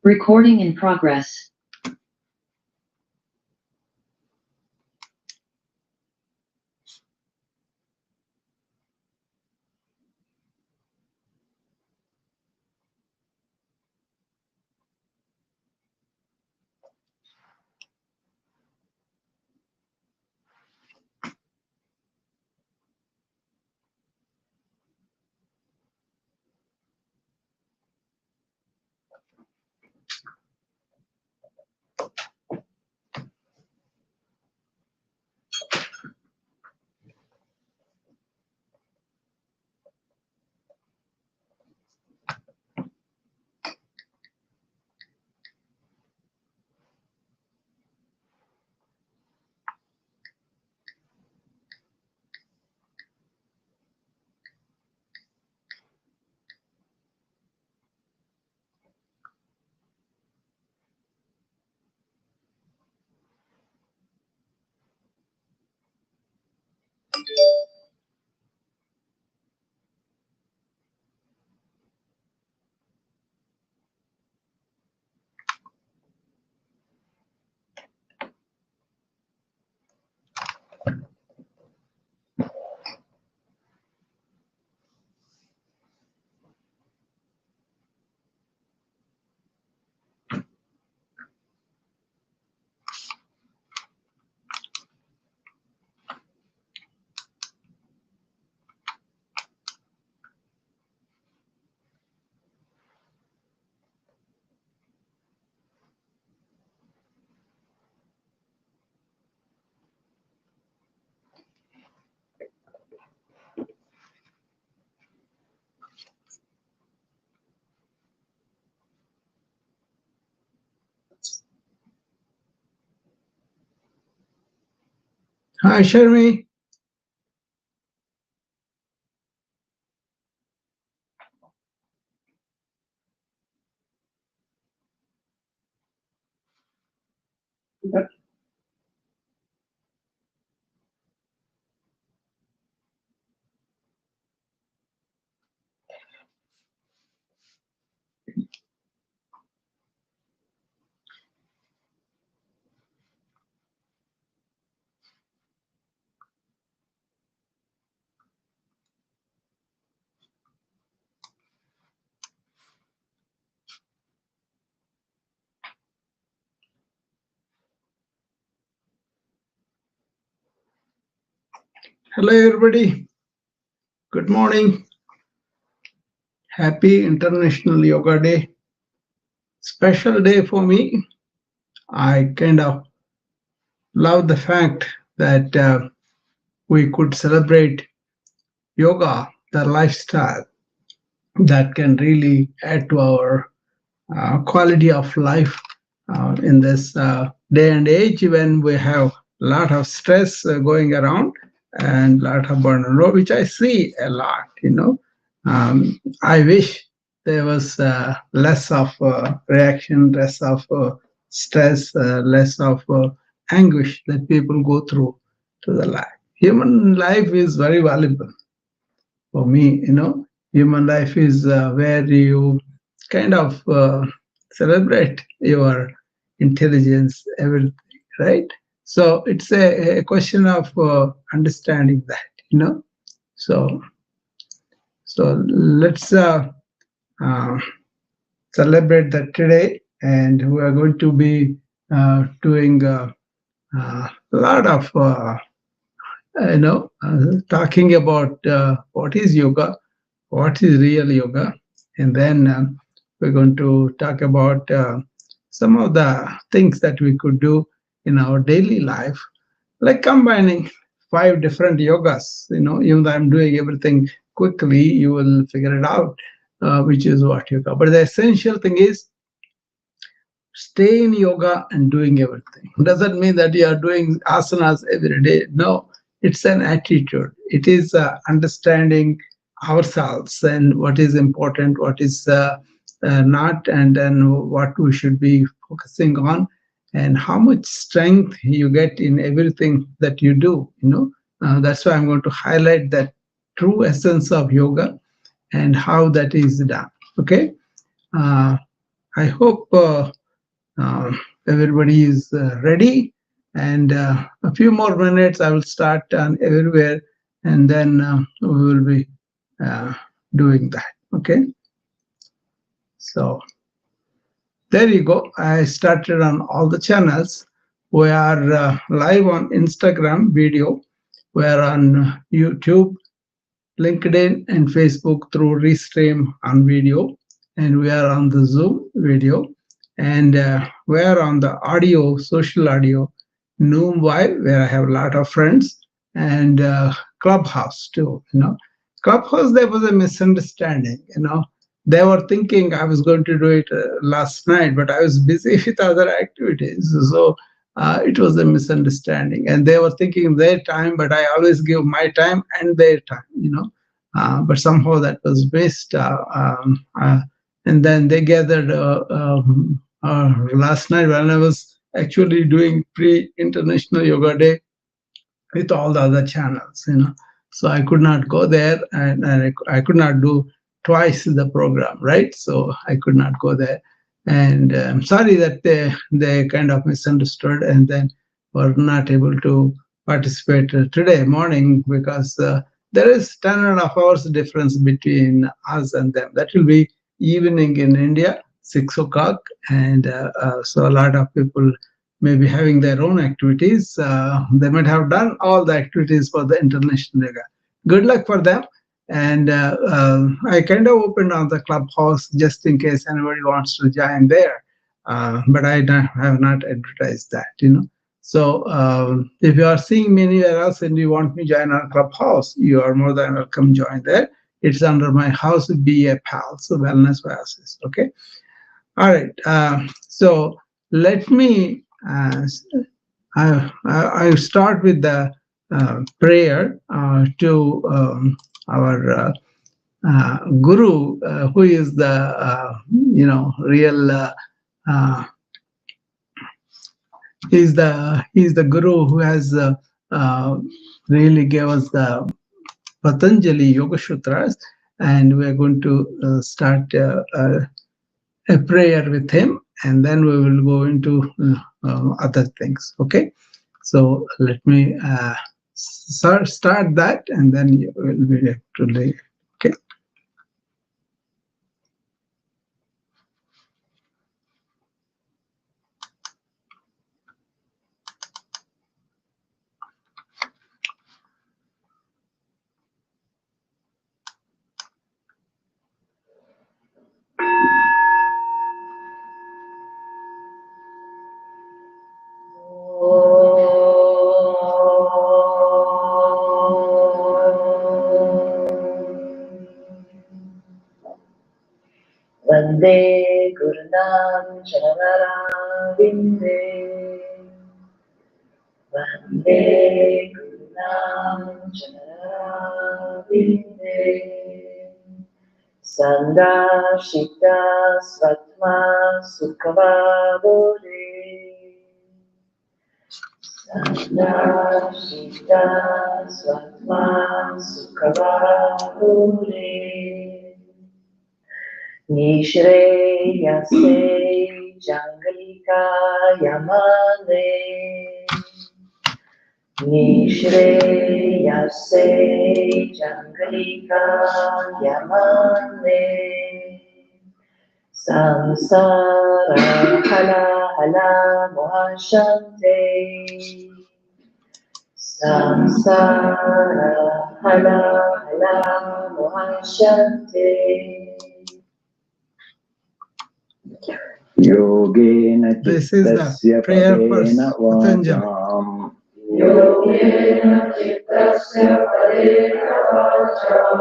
Recording in progress. Hi, Sharmi. Hello, everybody. Good morning. Happy International Yoga Day. Special day for me. I kind of love the fact that we could celebrate yoga, the lifestyle that can really add to our quality of life in this day and age when we have a lot of stress going around and a lot of burnout, which I see a lot, I wish there was less of reaction, less of stress, less of anguish that people go through to the life. Human life is very valuable for me, Human life is where you kind of celebrate your intelligence, everything, right? So it's a question of understanding that. So so let's uh, celebrate that today, and we are going to be doing a lot of talking about what is yoga, what is real yoga, and then we're going to talk about some of the things that we could do in our daily life, like combining 5 different yogas. Even though I'm doing everything quickly, you will figure it out, which is what yoga. But the essential thing is stay in yoga and doing everything. Doesn't mean that you are doing asanas every day. No, it's an attitude. It is understanding ourselves and what is important, what is not, and then what we should be focusing on. and how much strength you get in everything that you do. That's why I'm going to highlight that true essence of yoga and how that is done. Okay. I hope everybody is ready, and a few more minutes I will start on everywhere, and then we will be uh, doing that. Okay. So there you go. I started on all the channels. We are live on Instagram video. We are on YouTube, LinkedIn, and Facebook through Restream on video. And we are on the Zoom video. And we are on the audio, social audio, Noomwire, where I have a lot of friends, and Clubhouse too. Clubhouse, there was a misunderstanding. They were thinking I was going to do it last night, but I was busy with other activities. So it was a misunderstanding. And they were thinking their time, but I always give my time and their time. But somehow that was missed. And then they gathered last night when I was actually doing pre-International Yoga Day with all the other channels. So I could not go there, and I could not do twice the program, right? So I could not go there. And I'm sorry that they kind of misunderstood and then were not able to participate today morning, because there is 10.5 hours difference between us and them. That will be evening in India, 6 o'clock. And so a lot of people may be having their own activities. They might have done all the activities for the International Yoga. Good luck for them. And I kind of opened on the Clubhouse just in case anybody wants to join there. But I have not advertised that. So if you are seeing me anywhere else and you want me to join our Clubhouse, you are more than welcome to join there. It's under my house, BA PAL, so Wellness Oasis. Okay. All right. So let me I start with the prayer to our guru, who is the real he's the guru who has really gave us the Patanjali Yoga Sutras, and we are going to start a prayer with him, and then we will go into other things. Okay, so let me start that, and then you will be able to lay. Okay. Vande Gurunam Charanarvinde. Vande Gurunam Charanarvinde. Sandashita Svatma Sukhavabode. Sandashita Svatma Sukhavabode. Nishreyase Jangalika Yamane. Nishreyase Jangalika Yamane. Samsara Hala Hala Mohashante. Samsara Hala Hala Mohashante. Yogena This is the prayer for Patanjali. Yogena chittasya padena vacham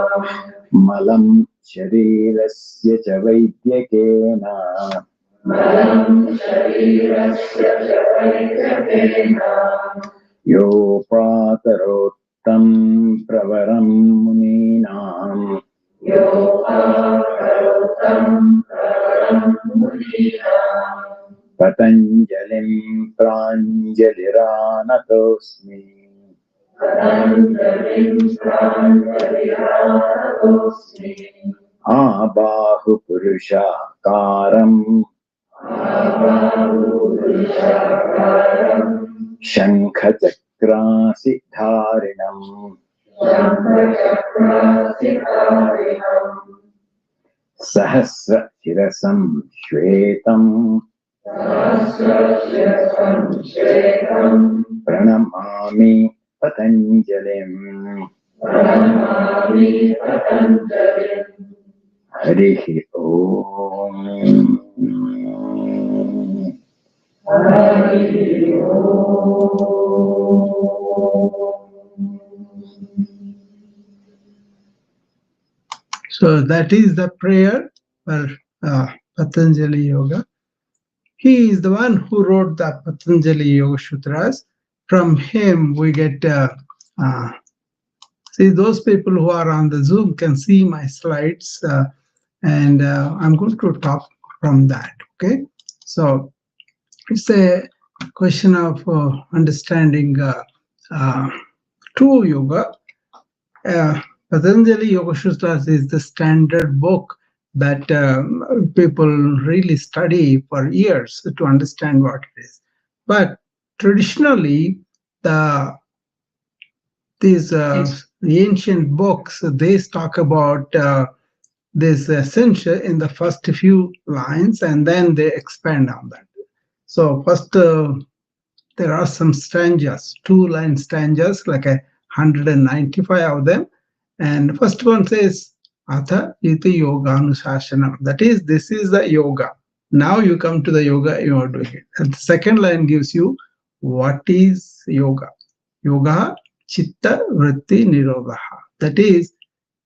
malam sharirasya cha vaidyakena yopakarottam pravaram muninam Patanjali Patanjalim Pranjaliranatosmi. Abahu Purushakaram Shankha Chakrasi Dharinam Sahasra Shirasam Shvetam Pranamami Patanjalim. Harihi Om. So that is the prayer for Patanjali Yoga. He is the one who wrote the Patanjali Yoga Sutras. From him we get, see, those people who are on the Zoom can see my slides, and I'm going to talk from that, okay? So it's a question of understanding true yoga. Patanjali Yoga Sutras is the standard book that people really study for years to understand what it is. But traditionally, these ancient books, they talk about this essential in the first few lines, and then they expand on that. So first, there are some stanzas, 2-line stanzas, like 195 of them. And the first one says, Atha iti yoga anushasanam. That is, this is the yoga. Now you come to the yoga, you are doing it. And the second line gives you what is yoga. Yoga chitta vritti nirodha. That is,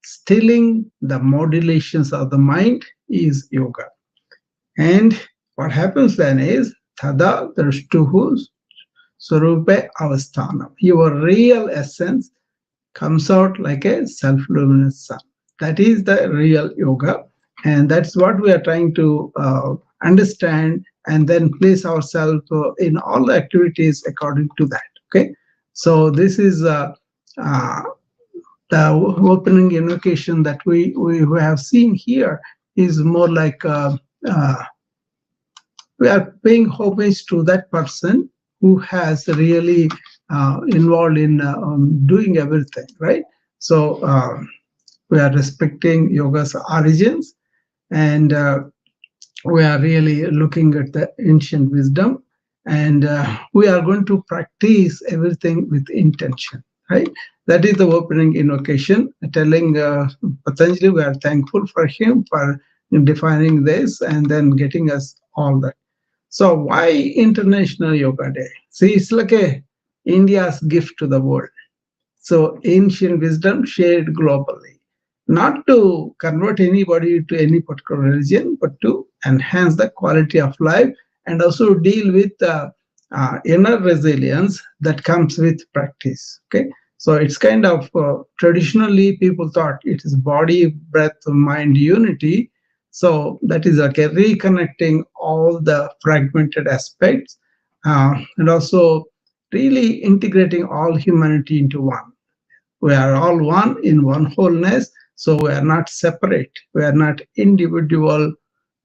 stilling the modulations of the mind is yoga. And what happens then is, tada drashtuhu swarupe avasthanam. Your real essence comes out like a self-luminous sun. That is the real yoga, and that's what we are trying to understand, and then place ourselves in all the activities according to that. Okay, so this is the opening invocation that we have seen here is more like we are paying homage to that person who has really involved in doing everything, right? So we are respecting yoga's origins, and we are really looking at the ancient wisdom, and we are going to practice everything with intention, right? That is the opening invocation, telling Patanjali we are thankful for him for defining this and then getting us all that. So why International Yoga Day? See, it's like India's gift to the world. So ancient wisdom shared globally, not to convert anybody to any particular religion, but to enhance the quality of life and also deal with inner resilience that comes with practice. Okay, so it's kind of traditionally people thought it is body, breath, mind unity. So that is like reconnecting all the fragmented aspects and also really integrating all humanity into one. We are all one in one wholeness, so we are not separate. We are not individual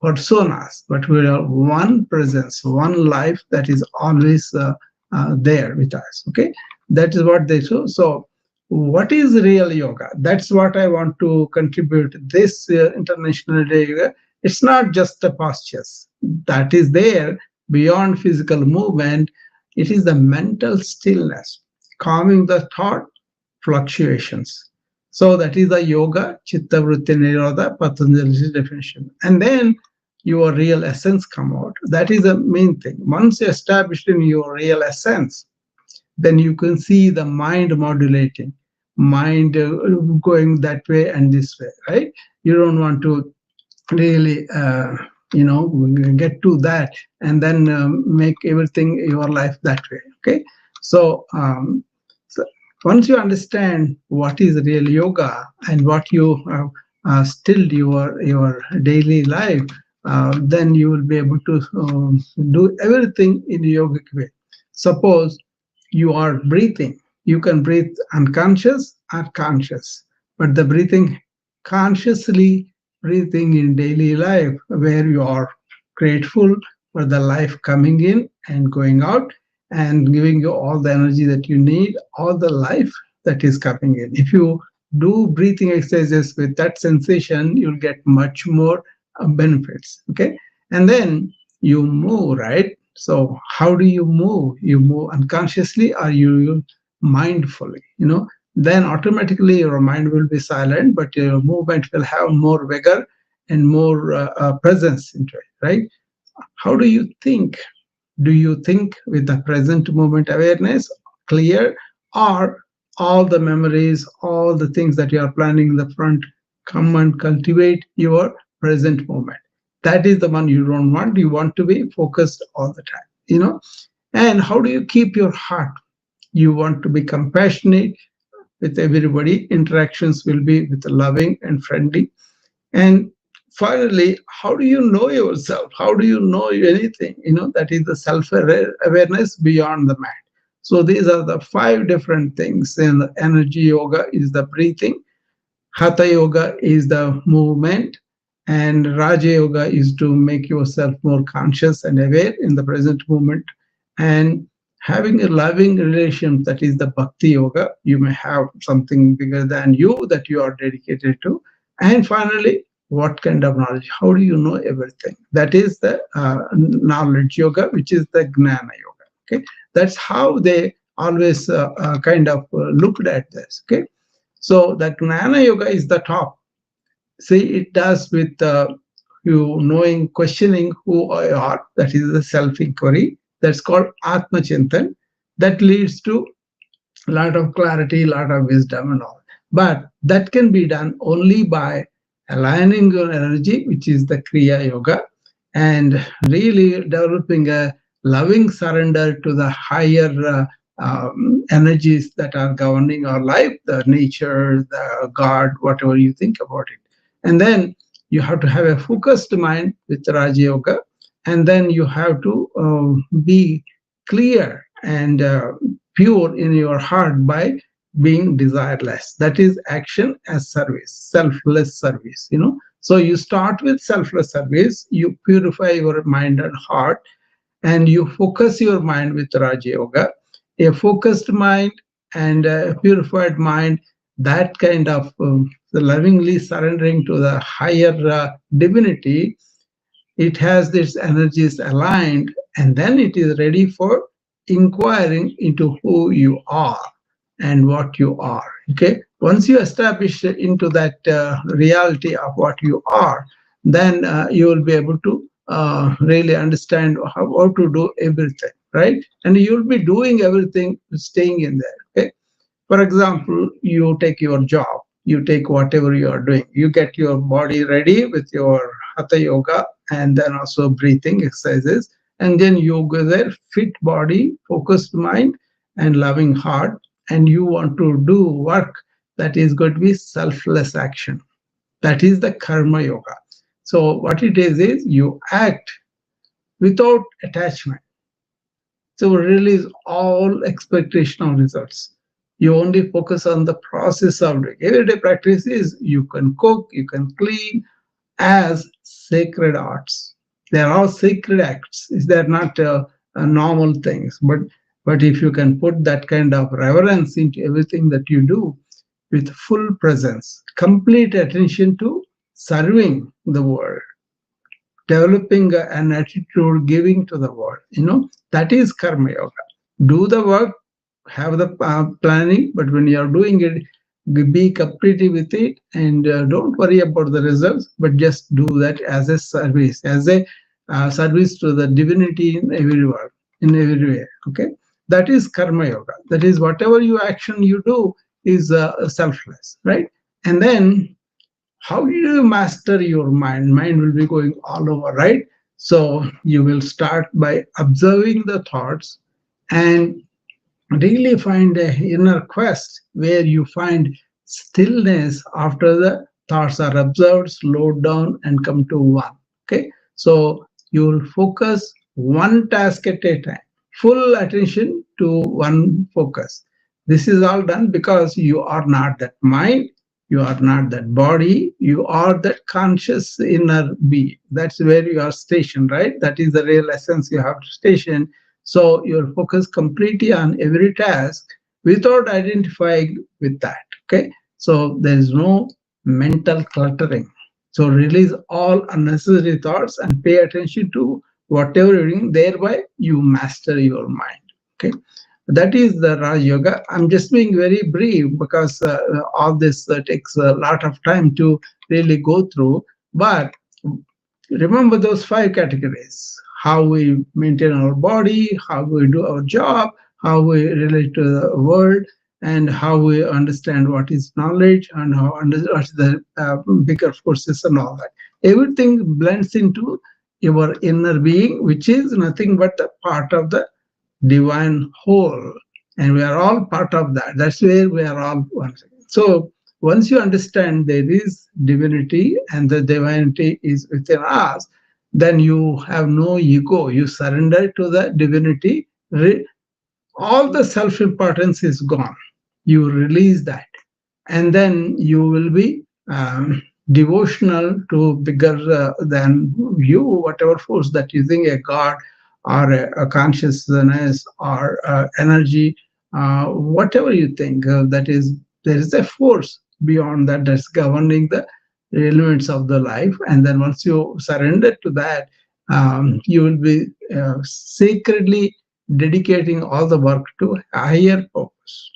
personas, but we are one presence, one life that is always there with us. Okay, that is what they show. So what is real yoga? That's what I want to contribute this International Day Yoga. It's not just the postures that is there beyond physical movement. It is the mental stillness, calming the thought fluctuations. So that is the yoga, chitta vritti nirodha, Patanjali's definition. And then your real essence come out. That is the main thing. Once you established in your real essence, then you can see the mind modulating, mind going that way and this way, right? You don't want to really, get to that and then make everything your life that way. Okay, so once you understand what is real yoga and what you stilled your daily life, then you will be able to do everything in a yogic way. Suppose you are breathing, you can breathe unconscious or conscious, but the breathing consciously breathing in daily life where you are grateful for the life coming in and going out and giving you all the energy that you need, all the life that is coming in. If you do breathing exercises with that sensation, you'll get much more benefits. Okay. And then you move, right? So how do you move? You move unconsciously or you mindfully, then automatically your mind will be silent, but your movement will have more vigor and more presence into it, right? How do you think? Do you think with the present moment awareness, clear, or all the memories, all the things that you are planning in the front come and cultivate your present moment? That is the one you don't want. You want to be focused all the time. And how do you keep your heart? You want to be compassionate with everybody. Interactions will be with loving and friendly. And finally, how do you know yourself? How do you know anything? That is the self-awareness beyond the mind. So these are the 5 different things. And the energy yoga is the breathing. Hatha yoga is the movement. And Raja yoga is to make yourself more conscious and aware in the present moment. And having a loving relation, that is the bhakti yoga. You may have something bigger than you that you are dedicated to. And finally, what kind of knowledge? How do you know everything? That is the knowledge yoga, which is the gnana yoga. Okay, that's how they always kind of looked at this. Okay, so that gnana yoga is the top. See, it does with you knowing, questioning who I are. That is the self-inquiry. That's called Atma Chintan. That leads to a lot of clarity, a lot of wisdom and all. But that can be done only by aligning your energy, which is the Kriya Yoga, and really developing a loving surrender to the higher energies that are governing our life, the nature, the God, whatever you think about it. And then you have to have a focused mind with Raja Yoga, and then you have to be clear and pure in your heart by being desireless. That is action as service, selfless service. So you start with selfless service, you purify your mind and heart, and you focus your mind with Raja Yoga. A focused mind and a purified mind, that kind of lovingly surrendering to the higher divinity, it has its energies aligned, and then it is ready for inquiring into who you are and what you are. Okay, once you establish into that reality of what you are, then you will be able to really understand how to do everything, right? And you'll be doing everything staying in there. Okay, for example, you take your job, you take whatever you are doing, you get your body ready with your hatha yoga and then also breathing exercises, and then you go there, fit body, focused mind, and loving heart, and you want to do work that is going to be selfless action. That is the karma yoga. So what it is you act without attachment. So release all expectation of results. You only focus on the process of doing. Everyday practice is you can cook, you can clean as sacred arts. They are all sacred acts. They're not normal things. But if you can put that kind of reverence into everything that you do with full presence, complete attention to serving the world, developing an attitude, giving to the world, that is karma yoga. Do the work, have the planning, but when you are doing it, be completely with it, and don't worry about the results, but just do that as a service, service to the divinity in everywhere, in every way. Okay, that is karma yoga. That is whatever action you do is selfless, right? And then how do you master your mind? Mind will be going all over, right? So you will start by observing the thoughts and really find a inner quest where you find stillness after the thoughts are observed, slowed down, and come to one. Okay, So you will focus one task at a time, full attention to one focus. This is all done because you are not that mind, you are not that body, you are that conscious inner being. That's where you are stationed, right? That is the real essence you have to station. So you're focused completely on every task without identifying with that. Okay. So there is no mental cluttering. So release all unnecessary thoughts and pay attention to whatever you're doing. Thereby, you master your mind. Okay, that is the Raj Yoga. I'm just being very brief because all this takes a lot of time to really go through. But remember those five categories: how we maintain our body, how we do our job, how we relate to the world, and how we understand what is knowledge and what's the bigger forces and all that. Everything blends into your inner being, which is nothing but a part of the divine whole, and we are all part of that. That's where we are all one. So once you understand there is divinity and the divinity is within us, then you have no ego. You surrender to the divinity. All the self-importance is gone. You release that, and then you will be devotional to bigger than you, whatever force that you think, a god or a consciousness or energy, whatever you think, that is, there is a force beyond that that's governing the elements of the life. And then once you surrender to that, you will be sacredly dedicating all the work to higher purpose.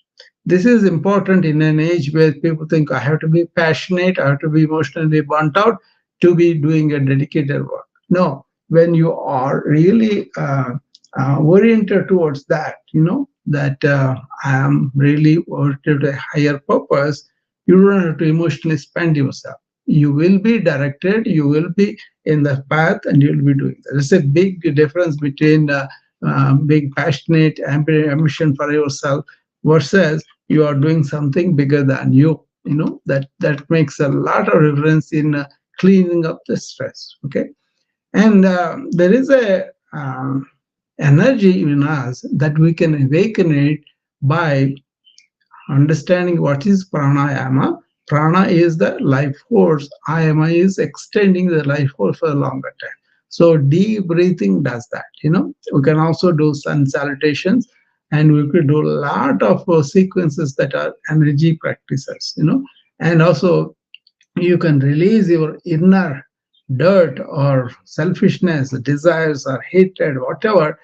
This is important in an age where people think I have to be passionate, I have to be emotionally burnt out to be doing a dedicated work. No, when you are really oriented towards that, that I am really oriented to a higher purpose, you don't have to emotionally spend yourself. You will be directed, you will be in the path, and you will be doing that. There's a big difference between being passionate, ambition for yourself versus you are doing something bigger than you. That makes a lot of difference in cleaning up the stress. Okay, and there is a energy in us that we can awaken it by understanding what is pranayama. Prana is the life force. Ayama is extending the life force for a longer time. So deep breathing does that. We can also do sun salutations, and we could do a lot of sequences that are energy practices. And also you can release your inner dirt or selfishness, desires or hatred, whatever,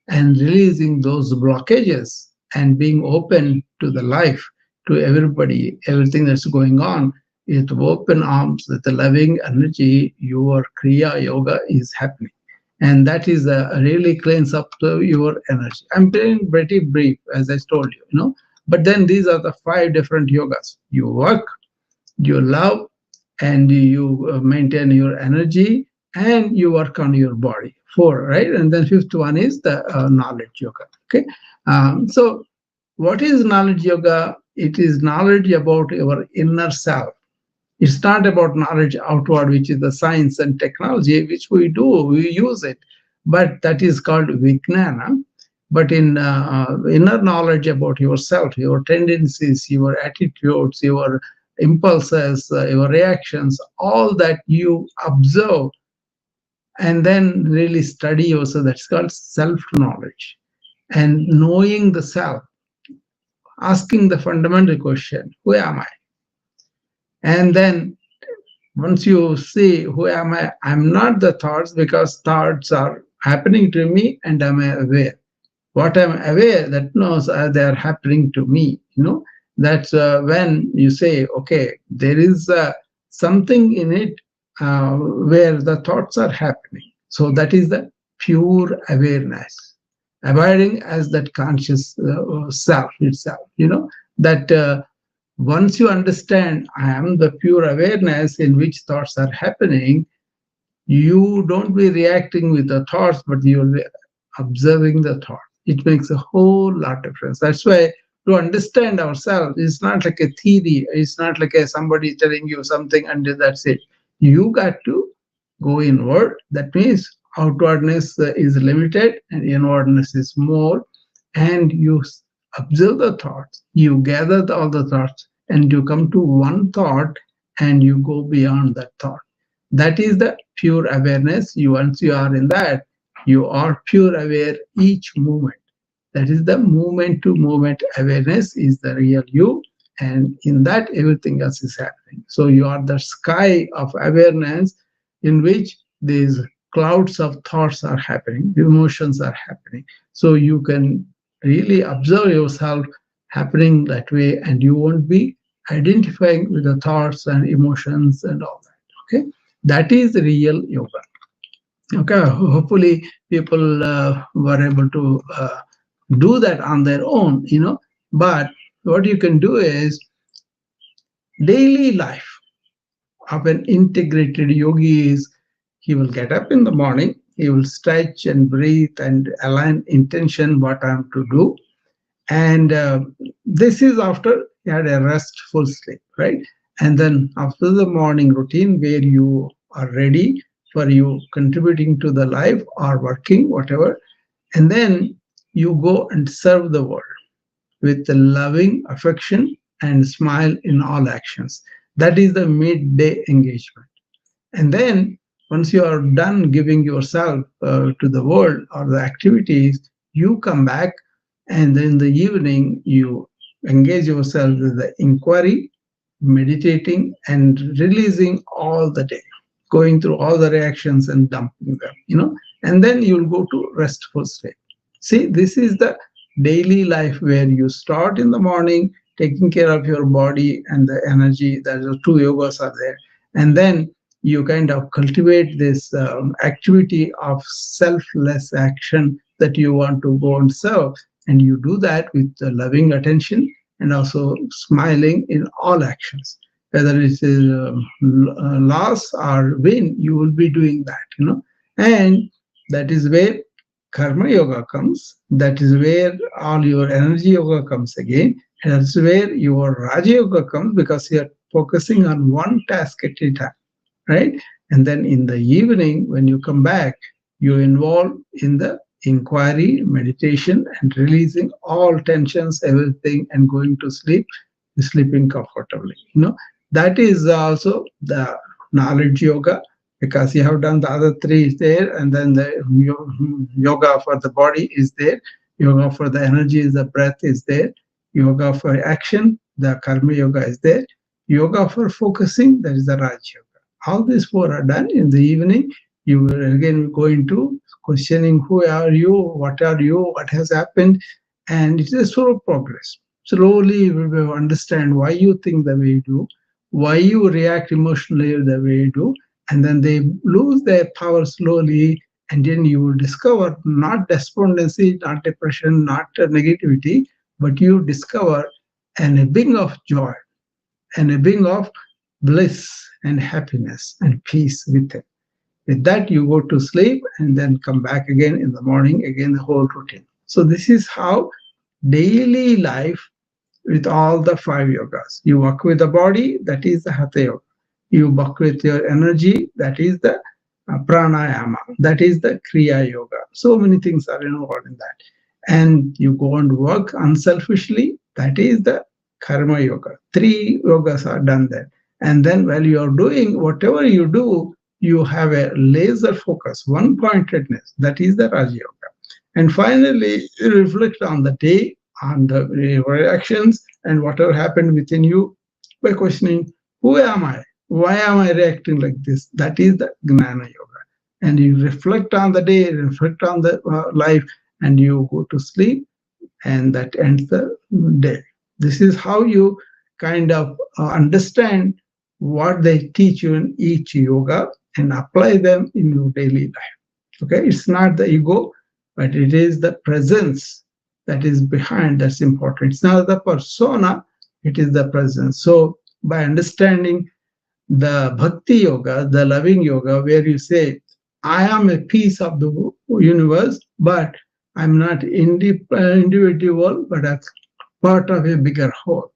and releasing those blockages and being open to the life, to everybody, everything that's going on with open arms, with the loving energy. Your Kriya Yoga is happening. And that is really cleans up your energy. I'm being pretty brief, as I told you, But then these are the five different yogas. You work, you love, and you maintain your energy, and you work on your body. Four, right? And then fifth one is the knowledge yoga. Okay. So what is knowledge yoga? It is knowledge about your inner self. It's not about knowledge outward, which is the science and technology, which we do, we use it. But that is called Vijnana. But in inner knowledge about yourself, your tendencies, your attitudes, your impulses, your reactions, all that you observe and then really study yourself, that's called self-knowledge. And knowing the self, asking the fundamental question, who am I? And then once you see who am I, I'm not the thoughts, because thoughts are happening to me and I'm aware. What I'm aware, that knows they are happening to me. That's when you say, okay, there is something in it where the thoughts are happening. So that is the pure awareness, abiding as that conscious self itself. That once you understand I am the pure awareness in which thoughts are happening, you don't be reacting with the thoughts, but you will be observing the thought. It makes a whole lot of difference. That's why to understand ourselves, it's not like a theory. It's not like somebody telling you something and that's it. You got to go inward. That means outwardness is limited and inwardness is more. And you observe the thoughts, you gather all the thoughts, and you come to one thought and you go beyond that thought. That is the pure awareness. Once you are in that, you are pure aware each moment. That is the moment to moment awareness is the real you. And in that, everything else is happening. So you are the sky of awareness in which these clouds of thoughts are happening, emotions are happening. So you can really observe yourself happening that way, and you won't be identifying with the thoughts and emotions and all that. Okay, that is real yoga. Okay, hopefully people were able to do that on their own, but what you can do is daily life of an integrated yogi is he will get up in the morning, he will stretch and breathe and align intention what I'm to do. And this is after you had a restful sleep, right? And then after the morning routine where you are ready for you contributing to the life or working, whatever, and then you go and serve the world with the loving affection and smile in all actions. That is the midday engagement. And then once you are done giving yourself to the world or the activities, you come back, and then in the evening you engage yourself with the inquiry, meditating and releasing all the day, going through all the reactions and dumping them, and then you'll go to restful state. See, this is the daily life where you start in the morning taking care of your body and the energy. There's two yogas are there, and then you kind of cultivate this activity of selfless action that you want to go and serve, and you do that with loving attention and also smiling in all actions. Whether it is loss or win, you will be doing that. And that is where karma yoga comes. That is where all your energy yoga comes again. And that's where your raja yoga comes, because you are focusing on one task at a time, right? And then in the evening, when you come back, you involve in the inquiry, meditation, and releasing all tensions, everything, and going to sleep, sleeping comfortably. That is also the knowledge yoga, because you have done the other three is there, and then the yoga for the body is there, yoga for the energy is the breath is there, yoga for action, the karma yoga is there, yoga for focusing, that is the Raj yoga. All these four are done in the evening. You will again go into questioning who are you, what has happened, and it is a slow progress. Slowly you will understand why you think the way you do, why you react emotionally the way you do, and then they lose their power slowly, and then you will discover not despondency, not depression, not negativity, but you discover a being of joy and a being of bliss and happiness and peace with it. With that, you go to sleep and then come back again in the morning, again the whole routine. So this is how daily life with all the five yogas. You work with the body, that is the Hatha yoga. You work with your energy, that is the pranayama, that is the kriya yoga. So many things are involved in that. And you go and work unselfishly, that is the karma yoga. Three yogas are done there. And then while you are doing whatever you do, you have a laser focus, one-pointedness, that is the Raja Yoga. And finally, you reflect on the day, on the reactions, and whatever happened within you by questioning, who am I? Why am I reacting like this? That is the Gnana Yoga. And you reflect on the day, reflect on the life, and you go to sleep, and that ends the day. This is how you kind of understand what they teach you in each yoga and apply them in your daily life. Okay, it's not the ego, but it is the presence that is behind that's important. It's not the persona, it is the presence. So by understanding the bhakti yoga, the loving yoga, where you say, I am a piece of the universe, but I'm not individual, but as part of a bigger whole.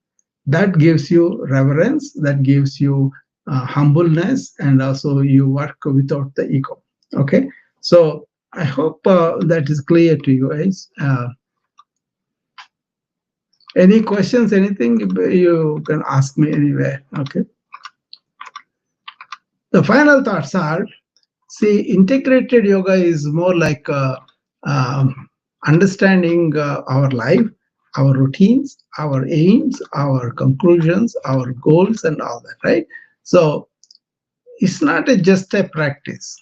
That gives you reverence, that gives you humbleness, and also you work without the ego. Okay, so I hope that is clear to you guys. Any questions, anything, you can ask me anywhere. Okay, the final thoughts are, see, integrated yoga is more like understanding our life, our routines, our aims, our conclusions, our goals, and all that, right? So it's not just a practice,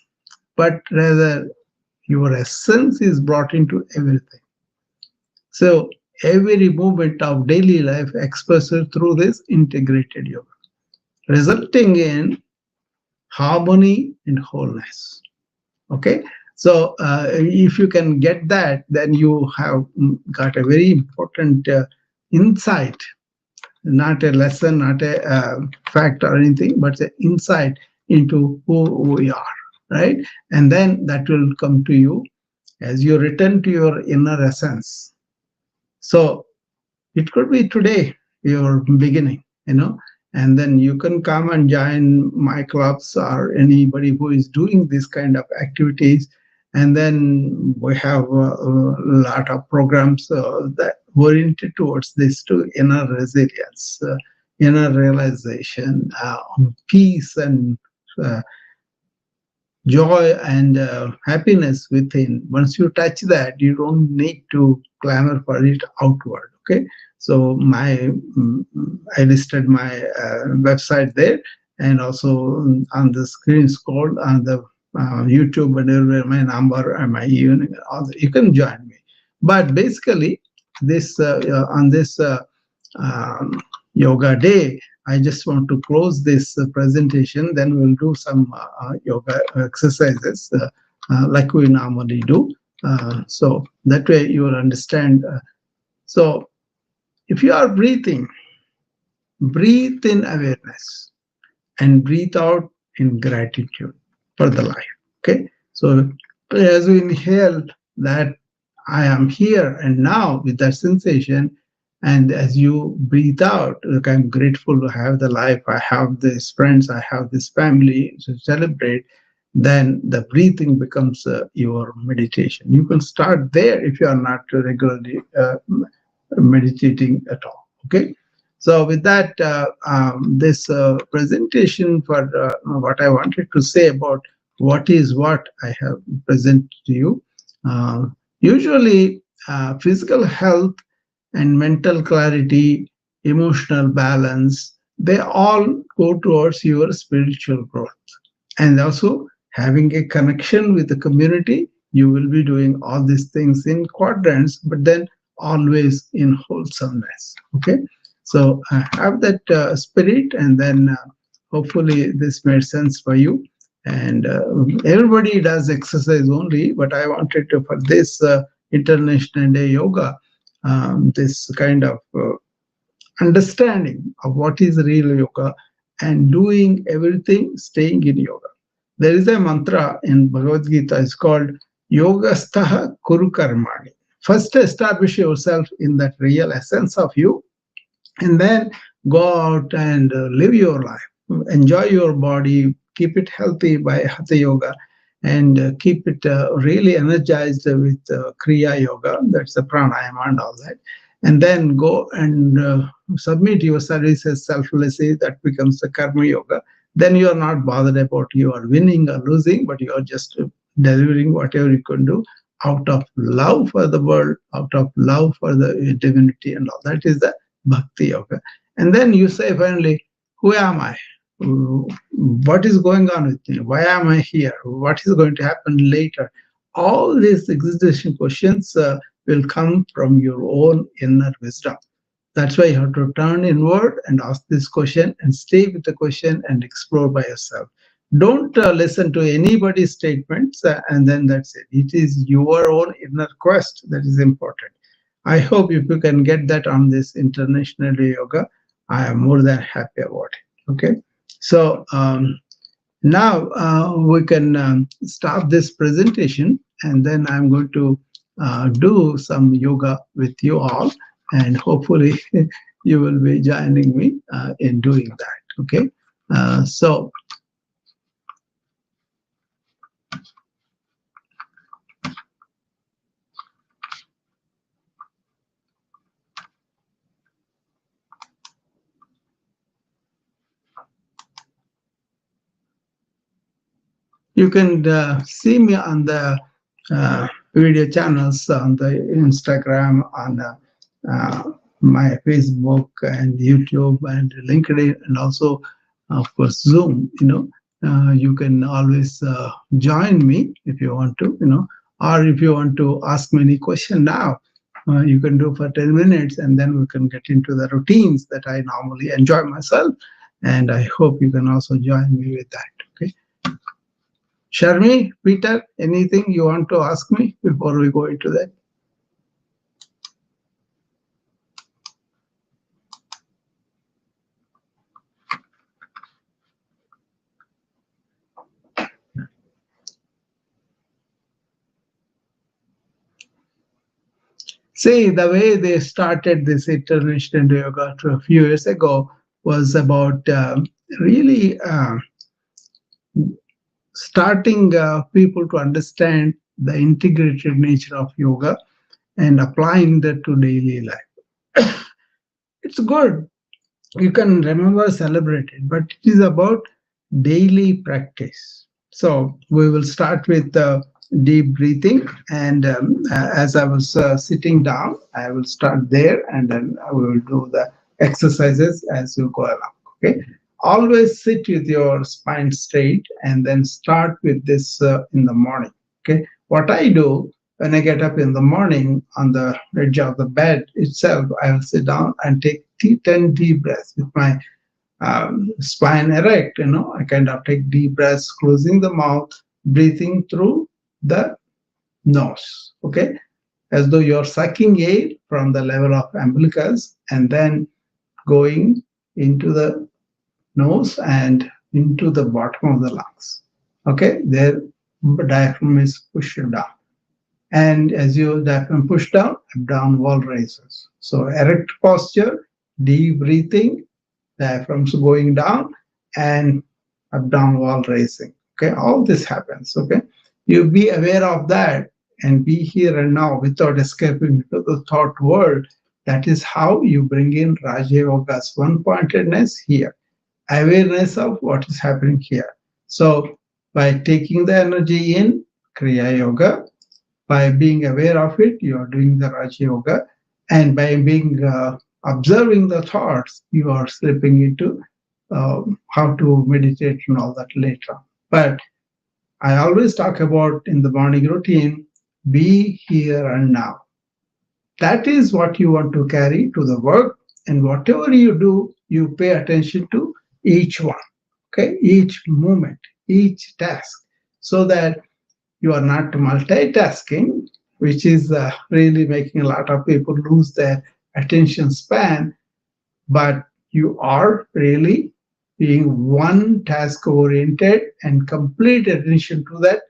but rather your essence is brought into everything. So every movement of daily life expressed through this integrated yoga, resulting in harmony and wholeness. Okay, so if you can get that, then you have got a very important insight, not a lesson, not a fact or anything, but an insight into who we are, right? And then that will come to you as you return to your inner essence. So it could be today your beginning, and then you can come and join my clubs or anybody who is doing this kind of activities. And then we have a lot of programs that oriented towards this, to inner resilience, inner realization, peace, and joy and happiness within. Once you touch that, you don't need to clamor for it outward. Okay, so I listed my website there, and also on the screen scroll on the YouTube, and everywhere my number and my email, you can join me. But basically, this on this yoga day, I just want to close this presentation. Then we'll do some yoga exercises like we normally do. So that way you will understand. So if you are breathing, breathe in awareness and breathe out in gratitude for the life. Okay. So as we inhale that I am here and now with that sensation, and as you breathe out, like, I'm grateful to have the life, I have these friends, I have this family to celebrate, then the breathing becomes your meditation. You can start there if you are not regularly meditating at all. Okay. So with that, this presentation for what I wanted to say about what is what I have presented to you. Usually, physical health and mental clarity, emotional balance, they all go towards your spiritual growth. And also having a connection with the community, you will be doing all these things in quadrants, but then always in wholesomeness. Okay, so have that spirit, and then hopefully this made sense for you. And everybody does exercise only, but I wanted to, for this International Day Yoga, this kind of understanding of what is real yoga and doing everything staying in yoga. There is a mantra in Bhagavad Gita, it's called Yogastaha Kuru Karmani. First, establish yourself in that real essence of you, and then go out and live your life. Enjoy your body, keep it healthy by Hatha Yoga, and keep it really energized with Kriya Yoga, that's the pranayama and all that. And then go and submit your services selflessly, that becomes the Karma Yoga. Then you are not bothered about you are winning or losing, but you are just delivering whatever you can do out of love for the world, out of love for the divinity and all. That is the Bhakti Yoga. And then you say finally, who am I? What is going on with me? Why am I here? What is going to happen later? All these existential questions will come from your own inner wisdom. That's why you have to turn inward and ask this question and stay with the question and explore by yourself. Don't listen to anybody's statements and then that's it. It is your own inner quest that is important. I hope if you can get that on this International Day Yoga, I am more than happy about it. Okay. So now we can stop this presentation, and then I'm going to do some yoga with you all, and hopefully you will be joining me in doing that. Okay. So you can see me on the video channels on the Instagram, on my Facebook and YouTube and LinkedIn, and also, of course, Zoom. You can always join me if you want to, or if you want to ask me any question now, you can do for 10 minutes, and then we can get into the routines that I normally enjoy myself. And I hope you can also join me with that. Okay. Sharmi, Peter, anything you want to ask me before we go into that? See, the way they started this International Yoga a few years ago was about really starting people to understand the integrated nature of yoga and applying that to daily life. It's good. You can remember, celebrate it, but it is about daily practice. So we will start with deep breathing, and as I was sitting down, I will start there, and then I will do the exercises as you go along. Okay. Always sit with your spine straight, and then start with this in the morning. Okay. What I do when I get up in the morning on the edge of the bed itself, I will sit down and take 10 deep breaths with my spine erect. I kind of take deep breaths, closing the mouth, breathing through the nose. Okay, as though you're sucking air from the level of umbilicus and then going into the nose and into the bottom of the lungs. Okay, there diaphragm is pushed down. And as your diaphragm push down, abdomen wall raises. So erect posture, deep breathing, diaphragms going down, and abdomen wall raising. Okay, all this happens. Okay, you be aware of that and be here and now without escaping into the thought world. That is how you bring in Raja Yoga's one-pointedness here, awareness of what is happening here. So by taking the energy in, Kriya Yoga, by being aware of it, you are doing the Raja Yoga, and by being observing the thoughts, you are slipping into how to meditate and all that later. But I always talk about in the morning routine, be here and now. That is what you want to carry to the work, and whatever you do, you pay attention to each one, okay, each movement, each task, so that you are not multitasking, which is really making a lot of people lose their attention span, but you are really being one task oriented, and complete attention to that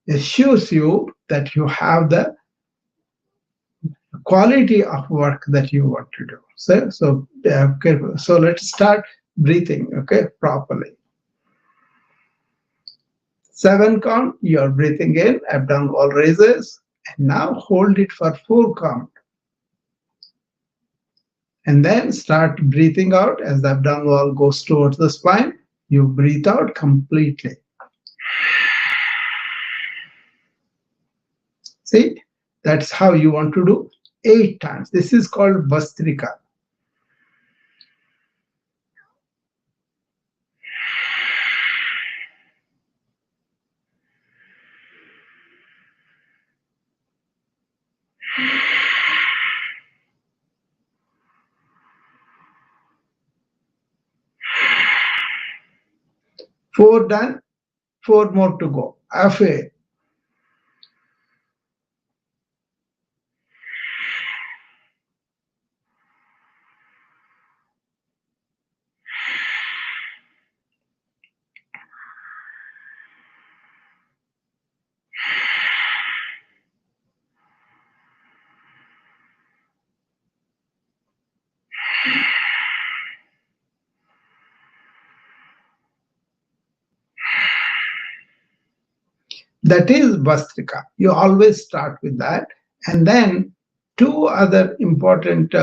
assures you that you have the quality of work that you want to do. Okay, so let's start breathing, okay, properly. 7 count, you're breathing in, abdomen wall raises, and now hold it for 4 count. And then start breathing out as the abdomen wall goes towards the spine. You breathe out completely. See, that's how you want to do 8 times. This is called Vastrika. Four done, 4 more to go. Halfway. That is Vastrika. You always start with that. And then two other important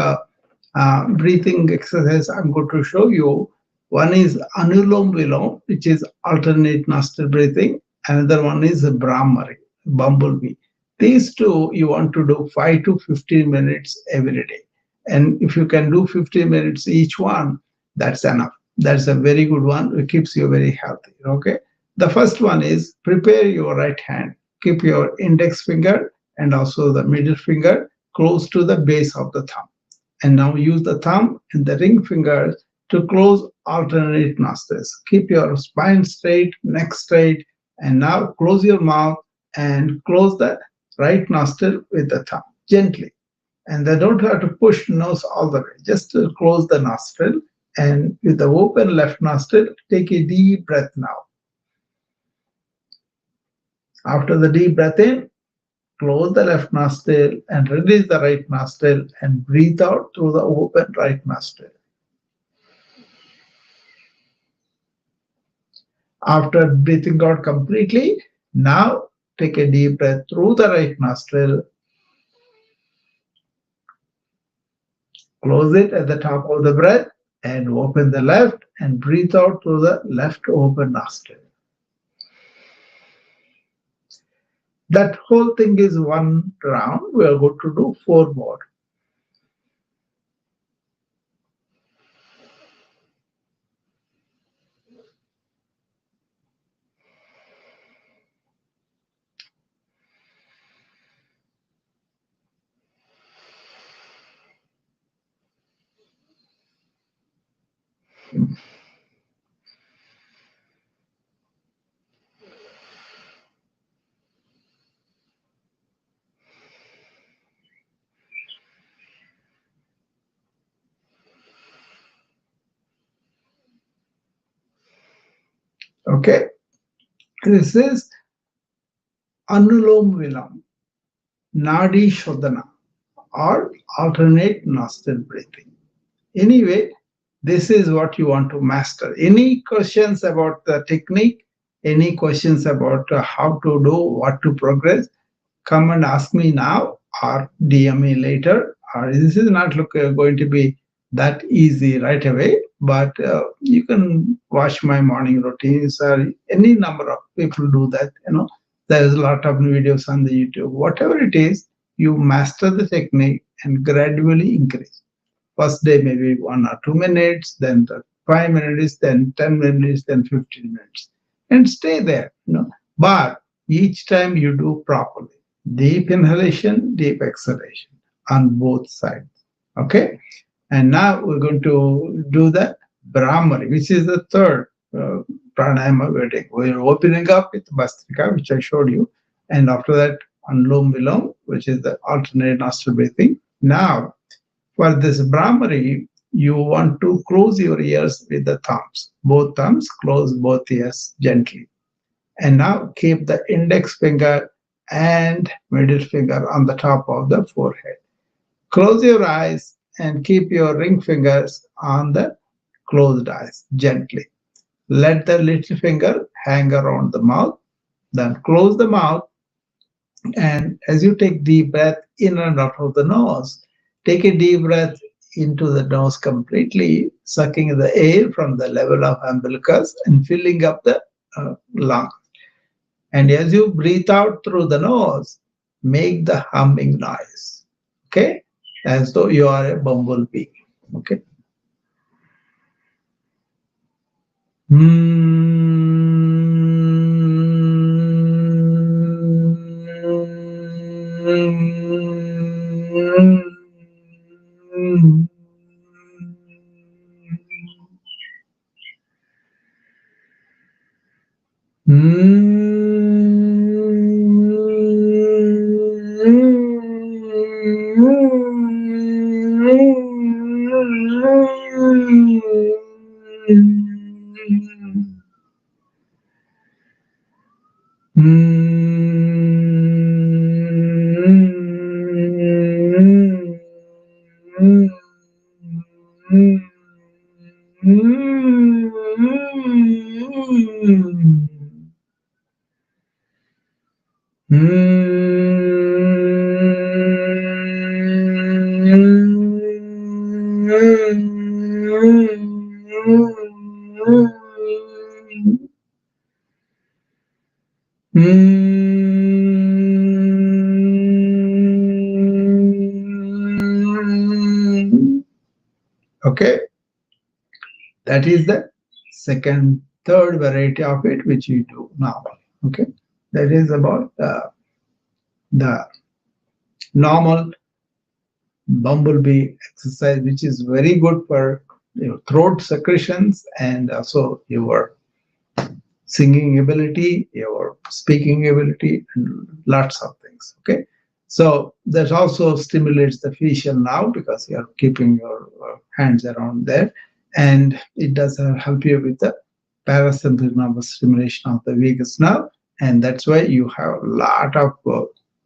breathing exercise I'm going to show you. One is Anulom Vilom, which is alternate nostril breathing. Another one is Brahmari, bumblebee. These two you want to do 5 to 15 minutes every day. And if you can do 15 minutes each one, that's enough. That's a very good one. It keeps you very healthy. Okay. The first one is prepare your right hand. Keep your index finger and also the middle finger close to the base of the thumb. And now use the thumb and the ring fingers to close alternate nostrils. Keep your spine straight, neck straight, and now close your mouth and close the right nostril with the thumb gently. And they don't have to push nose all the way, just to close the nostril. And with the open left nostril, take a deep breath now. After the deep breath in, close the left nostril and release the right nostril and breathe out through the open right nostril. After breathing out completely, now take a deep breath through the right nostril. Close it at the top of the breath and open the left and breathe out through the left open nostril. That whole thing is one round. We are going to do 4 more. Okay, this is Anulom Vilam, Nadi Shodhana, or alternate nostril breathing. Anyway, this is what you want to master. Any questions about the technique, any questions about how to do, what to progress, come and ask me now or DM me later. Or this is not going to be that easy right away, but you can watch my morning routines or any number of people do that. There's a lot of videos on the YouTube. Whatever it is, you master the technique and gradually increase. First day maybe 1 or 2 minutes, then 5 minutes, then 10 minutes, then 15 minutes, and stay there. But each time you do properly, deep inhalation, deep exhalation on both sides. Okay, and now we're going to do the Brahmari, which is the third pranayama we're doing. We're opening up with Vastrika, which I showed you, and after that Anulom Vilom, which is the alternate nostril breathing. Now, for this Brahmari, you want to close your ears with the thumbs. Both thumbs, close both ears gently. And now keep the index finger and middle finger on the top of the forehead. Close your eyes and keep your ring fingers on the closed eyes gently. Let the little finger hang around the mouth. Then close the mouth. And as you take deep breath in and out of the nose, take a deep breath into the nose completely, sucking the air from the level of umbilicus and filling up the lungs. And as you breathe out through the nose, make the humming noise, okay? As though you are a bumblebee, okay? Okay, that is the third variety of it which you do now. Okay, that is about the normal bumblebee exercise, which is very good for your throat secretions and also your singing ability, your speaking ability, and lots of things. Okay, so that also stimulates the facial nerve because you are keeping your hands around there, and it does help you with the parasympathetic nervous stimulation of the vagus nerve, and that's why you have a lot of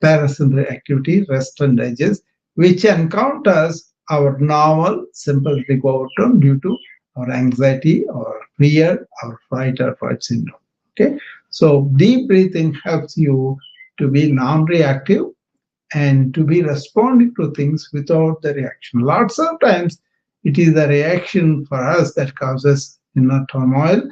parasympathetic activity, rest and digest, which encounters our normal sympathetic overtone due to or anxiety or fear or fight or flight syndrome. Okay, so deep breathing helps you to be non-reactive and to be responding to things without the reaction. Lots of times it is the reaction for us that causes inner turmoil,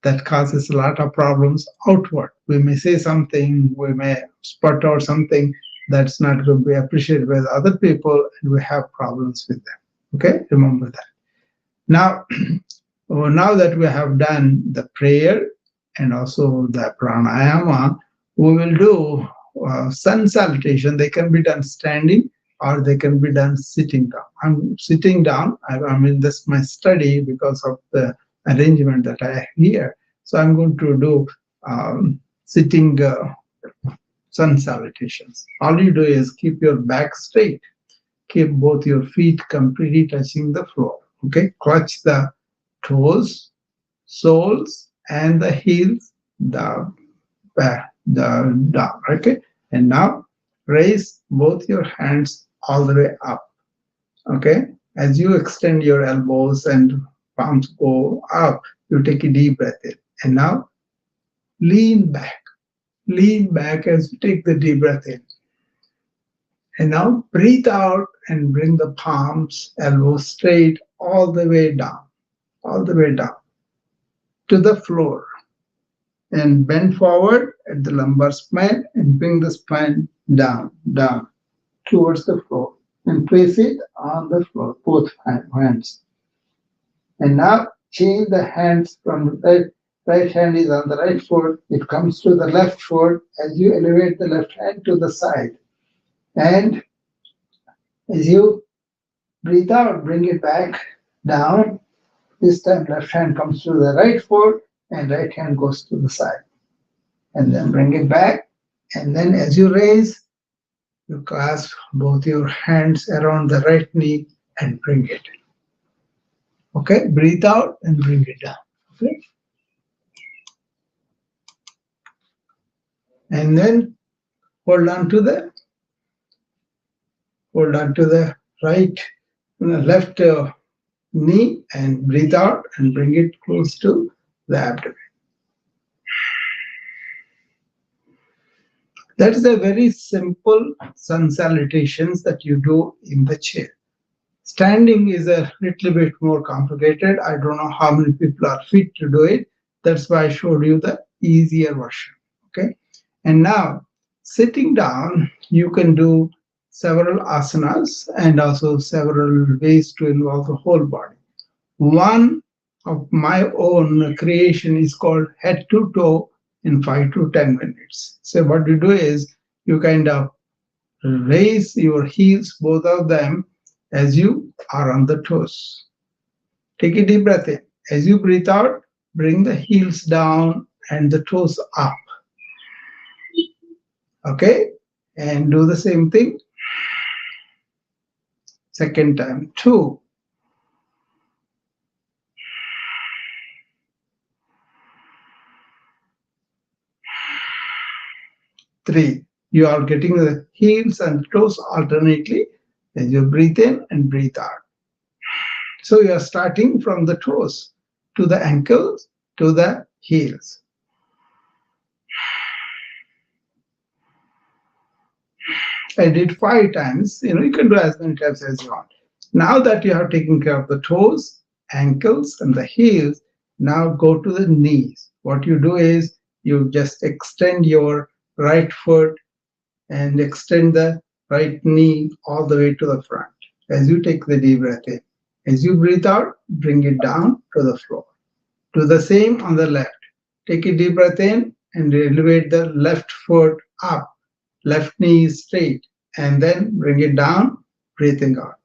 that causes a lot of problems outward. We may say something, we may spurt out something that's not going to be appreciated by the other people, and we have problems with them. Okay, remember that. Now, now that we have done the prayer and also the pranayama, we will do sun salutation. They can be done standing or they can be done sitting down. I'm sitting down. I'm in this my study because of the arrangement that I have here. So I'm going to do sitting sun salutations. All you do is keep your back straight. Keep both your feet completely touching the floor. Okay, clutch the toes, soles, and the heels, the down. Okay, and now raise both your hands all the way up. Okay, as you extend your elbows and palms go up, you take a deep breath in, and now lean back. Lean back as you take the deep breath in. And now breathe out and bring the palms, elbows straight all the way down to the floor. And bend forward at the lumbar spine and bring the spine down towards the floor. And place it on the floor, both hands. And now change the hands from the right hand is on the right foot. It comes to the left foot as you elevate the left hand to the side. And as you breathe out, bring it back down. This time left hand comes to the right foot and right hand goes to the side. And then bring it back. And then as you raise, you clasp both your hands around the right knee and bring it. Okay, breathe out and bring it down. Okay. And then hold on to the left knee and breathe out and bring it close to the abdomen. That is a very simple sun salutations that you do in the chair. Standing is a little bit more complicated. I don't know how many people are fit to do it. That's why I showed you the easier version. Okay. And now sitting down, you can do several asanas and also several ways to involve the whole body. One of my own creation is called head to toe in 5 to 10 minutes. So what you do is you kind of raise your heels, both of them, as you are on the toes. Take a deep breath in. As you breathe out, bring the heels down and the toes up. Okay, and do the same thing. Second time, 2. 3. You are getting the heels and toes alternately as you breathe in and breathe out. So you are starting from the toes to the ankles to the heels. I did 5 times. You can do as many times as you want. Now that you have taken care of the toes, ankles, and the heels, now go to the knees. What you do is you just extend your right foot and extend the right knee all the way to the front as you take the deep breath in. As you breathe out, bring it down to the floor. Do the same on the left. Take a deep breath in and elevate the left foot up, left knee is straight, and then bring it down, breathing out.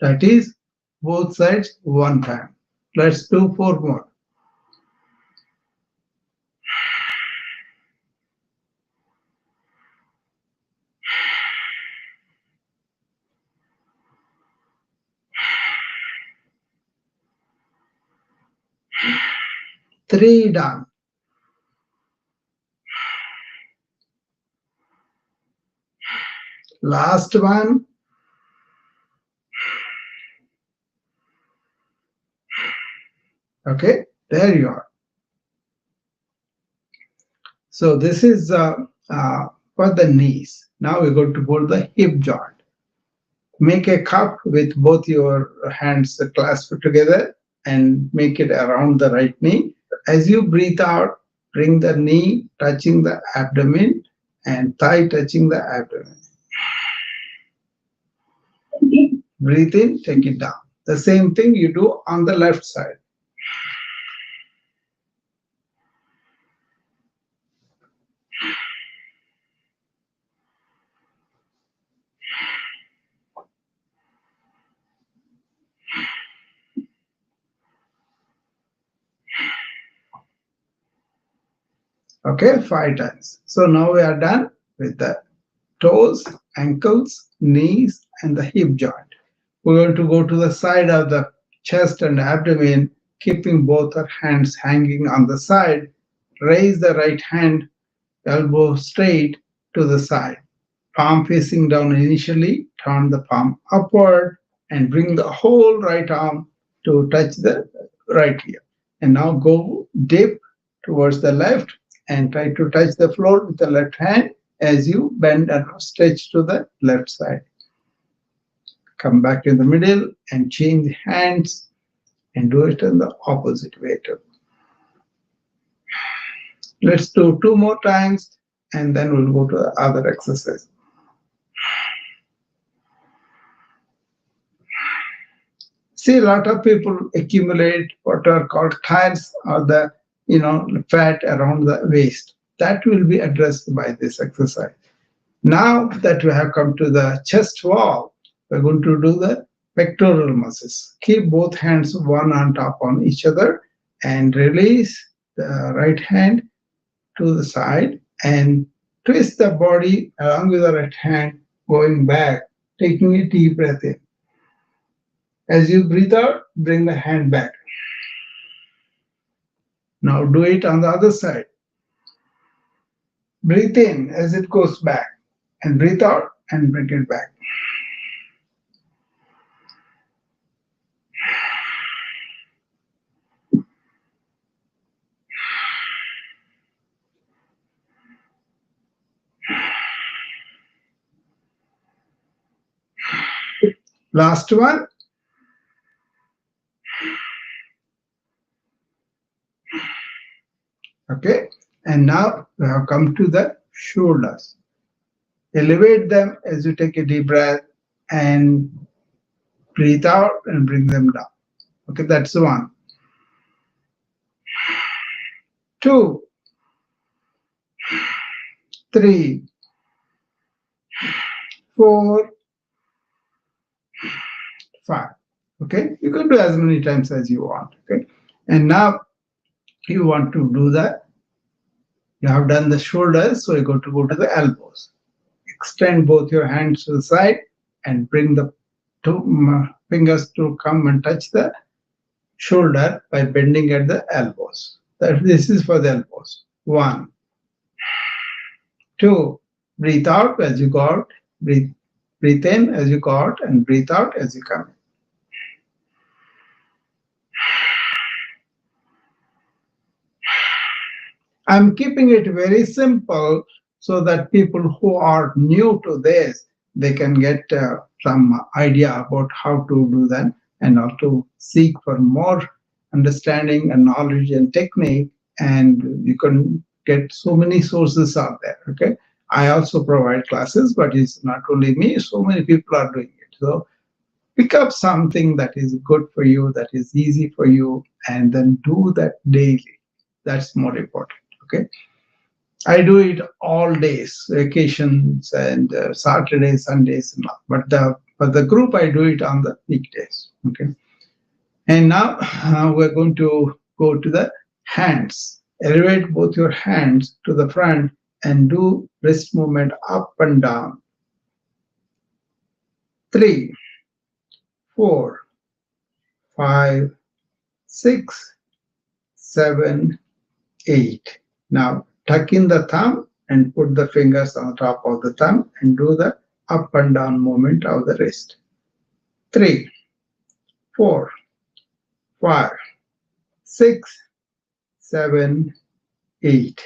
That is both sides one time. Let's do 4 more. Three done. Last one. Okay, there you are. So this is for the knees. Now we're going to go to the hip joint. Make a cup with both your hands clasped together and make it around the right knee. As you breathe out, bring the knee touching the abdomen and thigh touching the abdomen. Breathe in, take it down. The same thing you do on the left side. Okay, 5 times. So now we are done with the toes, ankles, knees, and the hip joint. We're going to go to the side of the chest and abdomen, keeping both our hands hanging on the side. Raise the right hand, elbow straight to the side. Palm facing down initially, turn the palm upward, and bring the whole right arm to touch the right ear. And now go dip towards the left and try to touch the floor with the left hand as you bend and stretch to the left side. Come back in the middle and change hands and do it in the opposite way too. Let's do 2 more times and then we'll go to the other exercise. See, a lot of people accumulate what are called tiles or the fat around the waist. That will be addressed by this exercise. Now that we have come to the chest wall, we're going to do the pectoral muscles. Keep both hands one on top on each other and release the right hand to the side and twist the body along with the right hand going back, taking a deep breath in. As you breathe out, bring the hand back. Now do it on the other side. Breathe in as it goes back and breathe out and bring it back. Last one. Okay, and now we have come to the shoulders. Elevate them as you take a deep breath and breathe out and bring them down. Okay, that's 1. 2, 3, 4, 5. Okay, you can do as many times as you want. Okay, and now you want to do that. You have done the shoulders, so you're going to go to the elbows. Extend both your hands to the side and bring the 2 fingers to come and touch the shoulder by bending at the elbows. This is for the elbows. 1, 2, breathe out as you go out, breathe in as you go out, and breathe out as you come in. I'm keeping it very simple so that people who are new to this, they can get some idea about how to do that and also seek for more understanding and knowledge and technique. And you can get so many sources out there. Okay. I also provide classes, but it's not only me, so many people are doing it. So pick up something that is good for you, that is easy for you, and then do that daily. That's more important. Okay. I do it all days, vacations and Saturdays, Sundays, and all. But the group I do it on the weekdays. Okay. And now we're going to go to the hands. Elevate both your hands to the front and do wrist movement up and down. 3, 4, 5, 6, 7, 8. Now tuck in the thumb and put the fingers on top of the thumb and do the up and down movement of the wrist. 3, 4, 5, 6, 7, 8.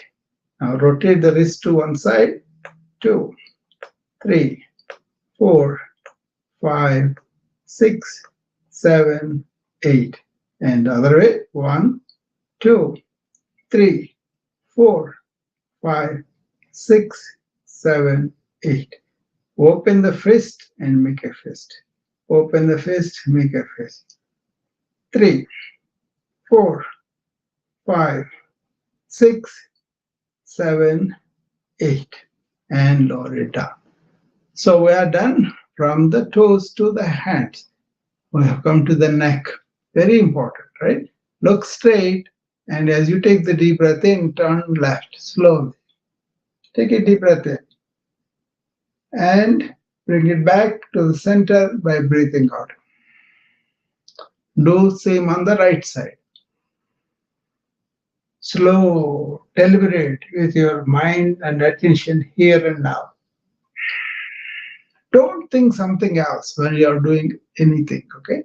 Now rotate the wrist to one side. 2, 3, 4, 5, 6, 7, 8. And the other way. 1, 2, 3, 4, 5, 6, 7, 8. Open the fist and make a fist. Open the fist, make a fist. 3, 4, 5, 6, 7, 8. And lower it down. So we are done from the toes to the hands. We have come to the neck. Very important, right? Look straight, and as you take the deep breath in, turn left slowly. Take a deep breath in. And bring it back to the center by breathing out. Do same on the right side. Slow, deliberate with your mind and attention here and now. Don't think something else when you are doing anything, okay?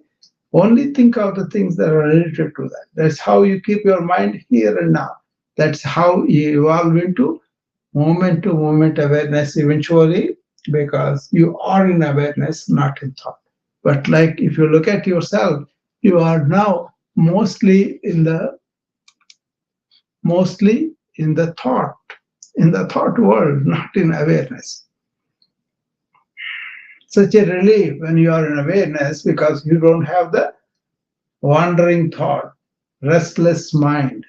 Only think of the things that are related to that. That's how you keep your mind here and now. That's how you evolve into moment to moment awareness eventually, because you are in awareness, not in thought. But like if you look at yourself, you are now mostly in the thought world, not in awareness. Such a relief when you are in awareness, because you don't have the wandering thought, restless mind.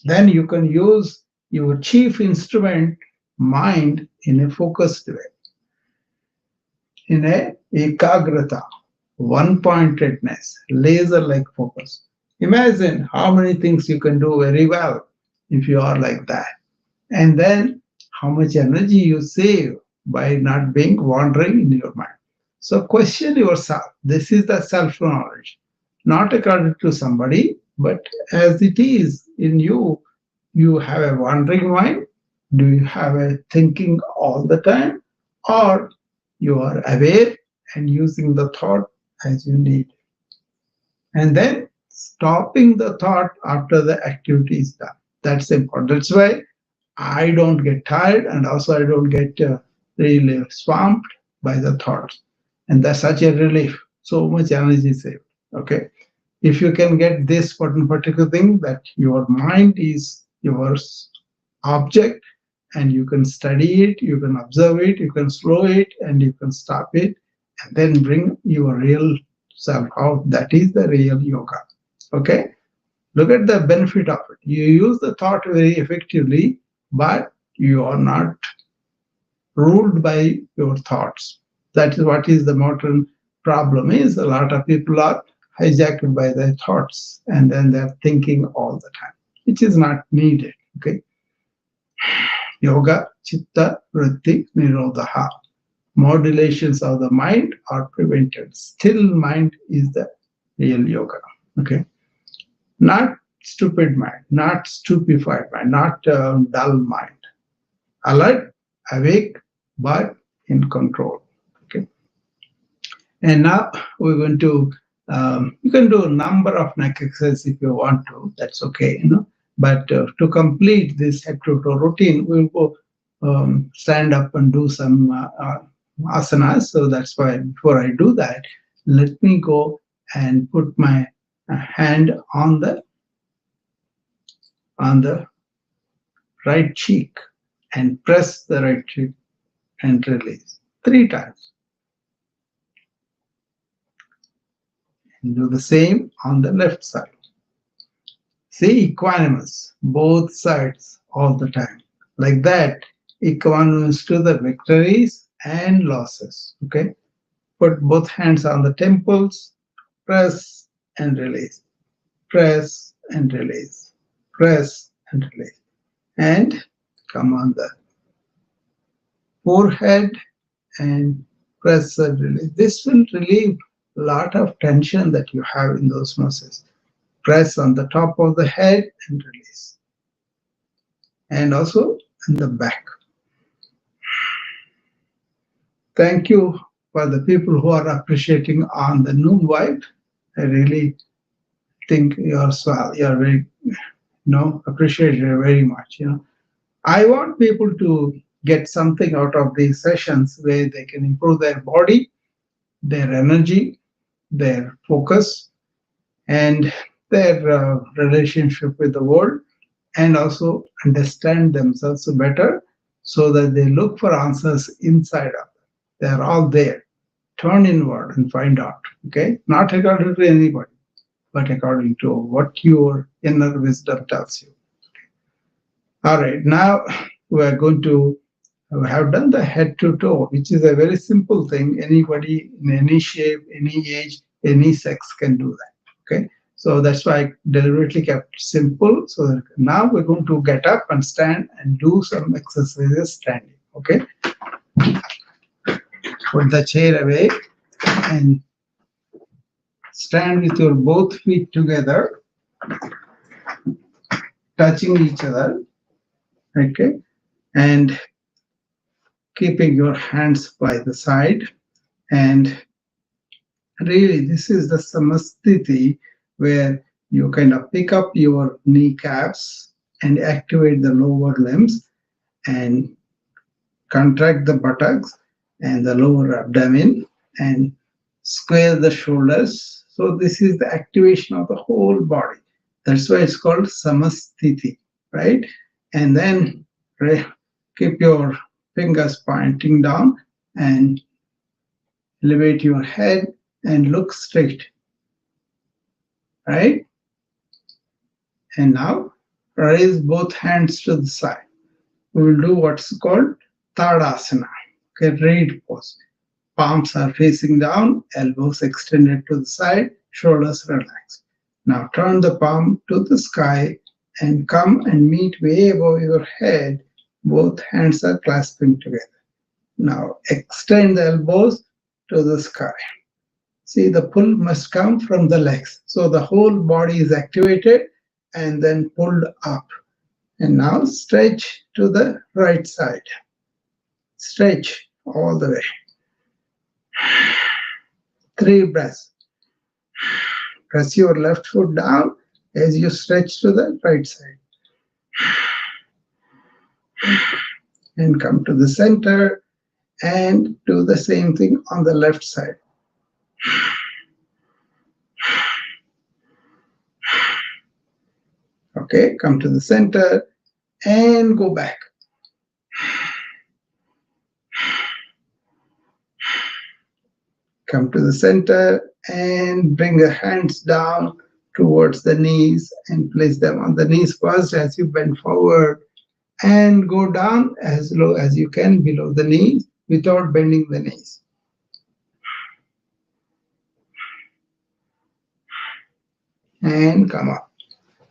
Then you can use your chief instrument, mind, in a focused way, in a ekagrata, one-pointedness, laser-like focus. Imagine how many things you can do very well if you are like that. And then how much energy you save by not being wandering in your mind. So question yourself. This is the self-knowledge, not according to somebody, but as it is in you. You have a wandering mind. Do you have a thinking all the time? Or you are aware and using the thought as you need. And then stopping the thought after the activity is done. That's important. That's why I don't get tired, and also I don't get really swamped by the thoughts. And that's such a relief. So much energy saved. Okay. If you can get this one particular thing, that your mind is your object, and you can study it, you can observe it, you can slow it, and you can stop it, and then bring your real self out. That is the real yoga. Okay. Look at the benefit of it. You use the thought very effectively, but you are not ruled by your thoughts. That is what is the modern problem is. A lot of people are hijacked by their thoughts, and then they're thinking all the time, which is not needed. Okay. Yoga, chitta, vritti, nirodha. Modulations of the mind are prevented. Still mind is the real yoga. Okay. Not stupid mind, not stupefied mind, not dull mind. Alert, awake, but in control. Okay. And now we're going to, you can do a number of neck exercises if you want to, that's okay, But to complete this activity routine, we'll go stand up and do some asanas. So that's why before I do that, let me go and put my hand on the right cheek and press the right cheek and release 3 times. And do the same on the left side. See, equanimous, both sides all the time. Like that, equanimous to the victories and losses. Okay? Put both hands on the temples, press and release, press and release, press and release. And come on the forehead and press and release. This will relieve a lot of tension that you have in those muscles. Press on the top of the head and release. And also in the back. Thank you for the people who are appreciating on the noon vibe. I really think you're very, appreciated very much. I want people to get something out of these sessions where they can improve their body, their energy, their focus, and their relationship with the world, and also understand themselves better so that they look for answers inside out. They're all there. Turn inward and find out. Okay? Not according to anybody, but according to what your inner wisdom tells you. All right, now we're going to have done the head to toe, which is a very simple thing. Anybody in any shape, any age, any sex can do that. Okay, so that's why I deliberately kept it simple. So that now we're going to get up and stand and do some exercises standing. Okay, put the chair away and stand with your both feet together, touching each other. Okay, and keeping your hands by the side. And really, this is the samasthiti where you kind of pick up your kneecaps and activate the lower limbs and contract the buttocks and the lower abdomen and square the shoulders. So this is the activation of the whole body. That's why it's called samasthiti, right? And then keep your fingers pointing down and elevate your head and look straight, right? And now raise both hands to the side. We will do what's called Tadasana, okay, reed pose. Palms are facing down, elbows extended to the side, shoulders relaxed. Now turn the palm to the sky and come and meet way above your head. Both hands are clasping together. Now extend the elbows to the sky. See, the pull must come from the legs. So the whole body is activated and then pulled up. And now stretch to the right side. Stretch all the way. 3 breaths. Press your left foot down as you stretch to the right side. And come to the center and do the same thing on the left side. Okay, come to the center and go back. Come to the center and bring the hands down towards the knees and place them on the knees first as you bend forward, and go down as low as you can below the knees without bending the knees. And come up.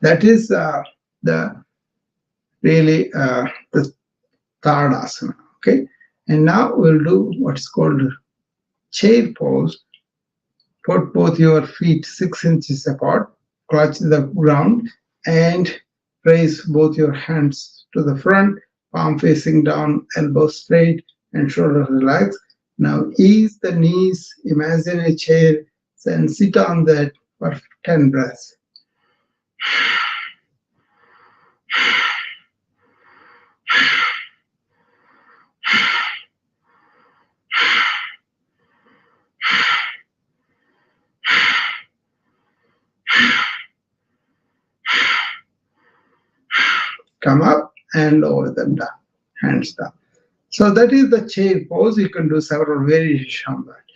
That is the Tadasana. Okay, and now we'll do what's called chair pose. Put both your feet 6 inches apart, clutch the ground, and raise both your hands to the front, palm facing down, elbows straight, and shoulders relaxed. Now ease the knees, imagine a chair, and sit on that for 10 breaths. come up and lower them down, hands down. So that is the chair pose. You can do several variations on that.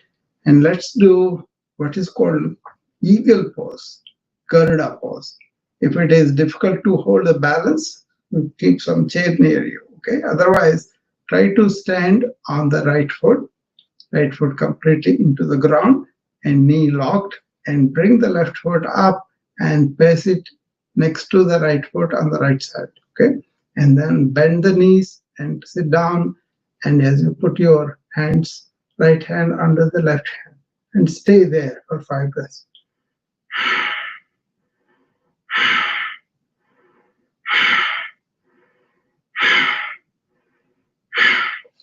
And let's do what is called eagle pose, Garuda pose. If it is difficult to hold the balance, you keep some chair near you, okay? Otherwise, try to stand on the right foot completely into the ground and knee locked, and bring the left foot up and place it next to the right foot on the right side, okay? And then bend the knees and sit down, and as you put your hands, right hand under the left hand, and stay there for 5 breaths.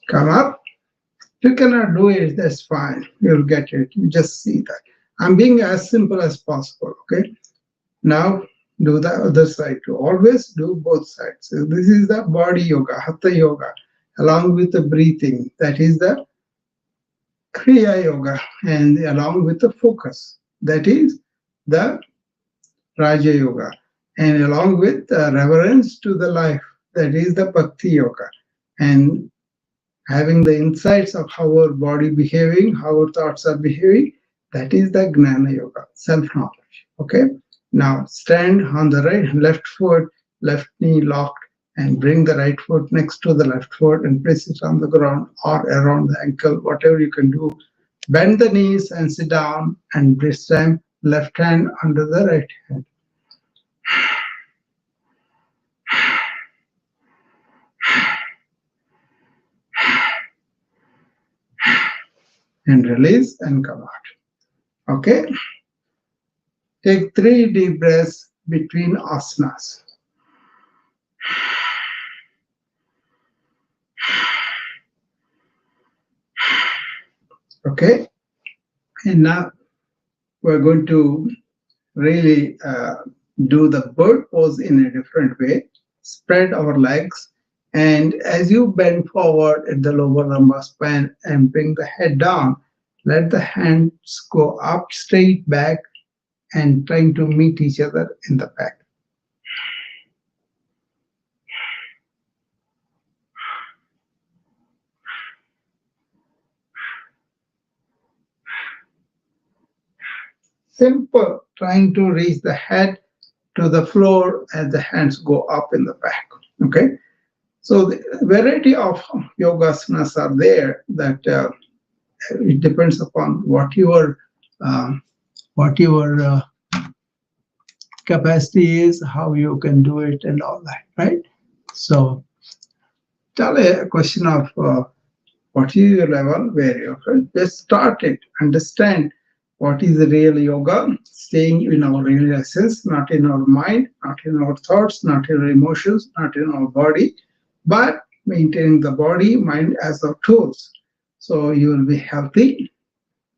Come up. If you cannot do it, that's fine. You'll get it. You just see that. I'm being as simple as possible, okay? Now, do the other side too. Always do both sides. So this is the body yoga, Hatha yoga, along with the breathing. That is the Kriya yoga, and along with the focus. That is the Raja yoga. And along with reverence to the life. That is the Bhakti yoga. And having the insights of how our body behaving, how our thoughts are behaving, that is the Gnana yoga, self-knowledge, okay? Now stand on the left foot, left knee locked, and bring the right foot next to the left foot and place it on the ground or around the ankle, whatever you can do. Bend the knees and sit down, and this time left hand under the right hand. And release and come out. Okay? Take 3 deep breaths between asanas. Okay? And now we're going to really do the bird pose in a different way. Spread our legs. And as you bend forward at the lower lumbar spine and bring the head down, let the hands go up, straight back, and trying to meet each other in the back. Simple, trying to reach the head to the floor as the hands go up in the back, okay? So the variety of yogasanas are there that it depends upon what your capacity is, how you can do it, and all that, right? So tell a question of what is your level, where you're from. Just start it, understand what is the real yoga, staying in our real essence, not in our mind, not in our thoughts, not in our emotions, not in our body, but maintaining the body, mind as our tools. So you will be healthy,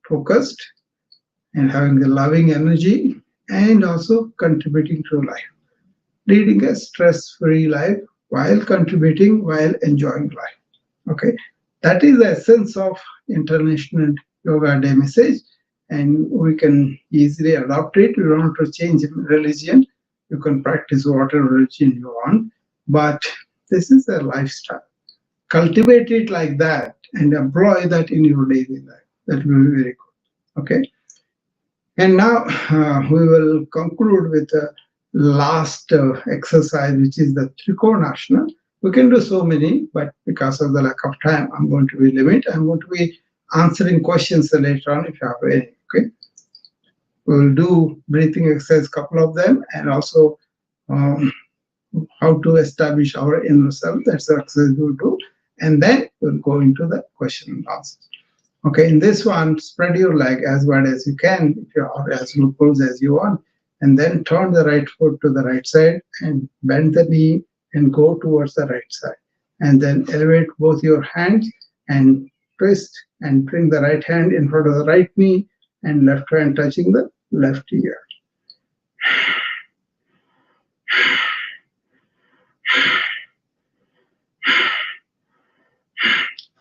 focused, and having the loving energy, and also contributing to life. Leading a stress-free life while contributing, while enjoying life. Okay, that is the essence of International Yoga Day message, and we can easily adopt it. You don't have to change religion. You can practice whatever religion you want, but this is a lifestyle. Cultivate it like that and employ that in your daily life. That will be very good. Okay. And now we will conclude with the last exercise, which is the Trikonasana. We can do so many, but because of the lack of time, I'm going to be limited. I'm going to be answering questions later on if you have any. Okay. We will do breathing exercise, couple of them, and also how to establish our inner self. That's the exercise we'll do. And then we'll go into the question and answers. Okay, in this one, spread your leg as wide as you can, if you are as close as you want, and then turn the right foot to the right side and bend the knee and go towards the right side. And then elevate both your hands and twist and bring the right hand in front of the right knee and left hand touching the left ear.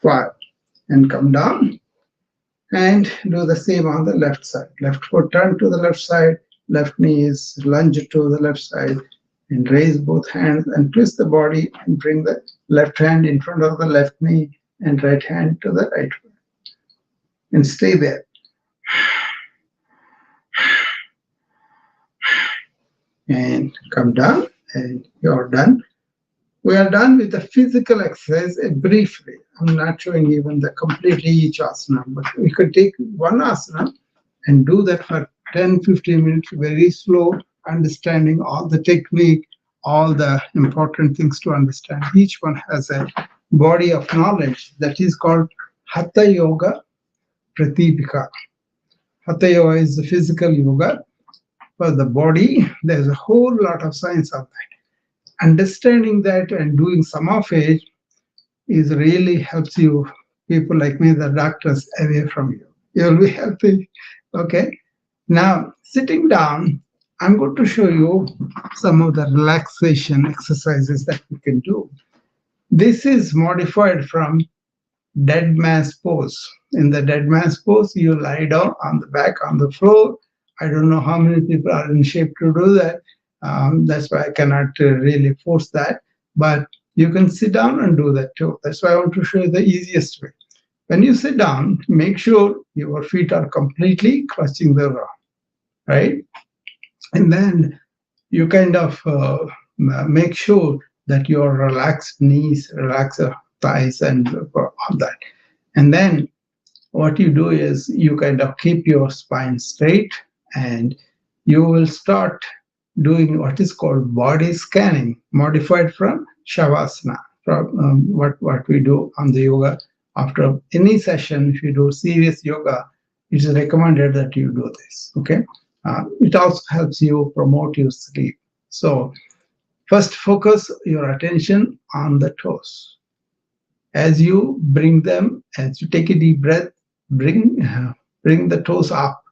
Five. And come down. And do the same on the left side. Left foot turn to the left side, left knee is lunge to the left side, And raise both hands and twist the body and bring the left hand in front of the left knee and right hand to the right one. And stay there. And come down, and you're done. We are done with the physical exercise briefly. I'm not showing even the completely each asana, but we could take one asana and do that for 10-15 minutes, very slow, understanding all the technique, all the important things to understand. Each one has a body of knowledge that is called Hatha Yoga Pratipika. Hatha Yoga is the physical yoga for the body. There's a whole lot of science of that. Understanding that and doing some of it is really helps you, people like me, the doctors, away from you. You'll be healthy. Okay. Now, sitting down, I'm going to show you some of the relaxation exercises that we can do. This is modified from dead man's pose. In the dead man's pose, you lie down on the back on the floor. I don't know how many people are in shape to do that. That's why I cannot really force that. But you can sit down and do that too. That's why I want to show you the easiest way. When you sit down, make sure your feet are completely crossing the ground, right? And then you kind of make sure that your relaxed knees, relax thighs, and all that. And then what you do is you kind of keep your spine straight, and you will start doing what is called body scanning, modified from Shavasana, from what we do on the yoga. After any session, if you do serious yoga, it is recommended that you do this, okay? It also helps you promote your sleep. So first, focus your attention on the toes. As you bring them, as you take a deep breath, bring the toes up.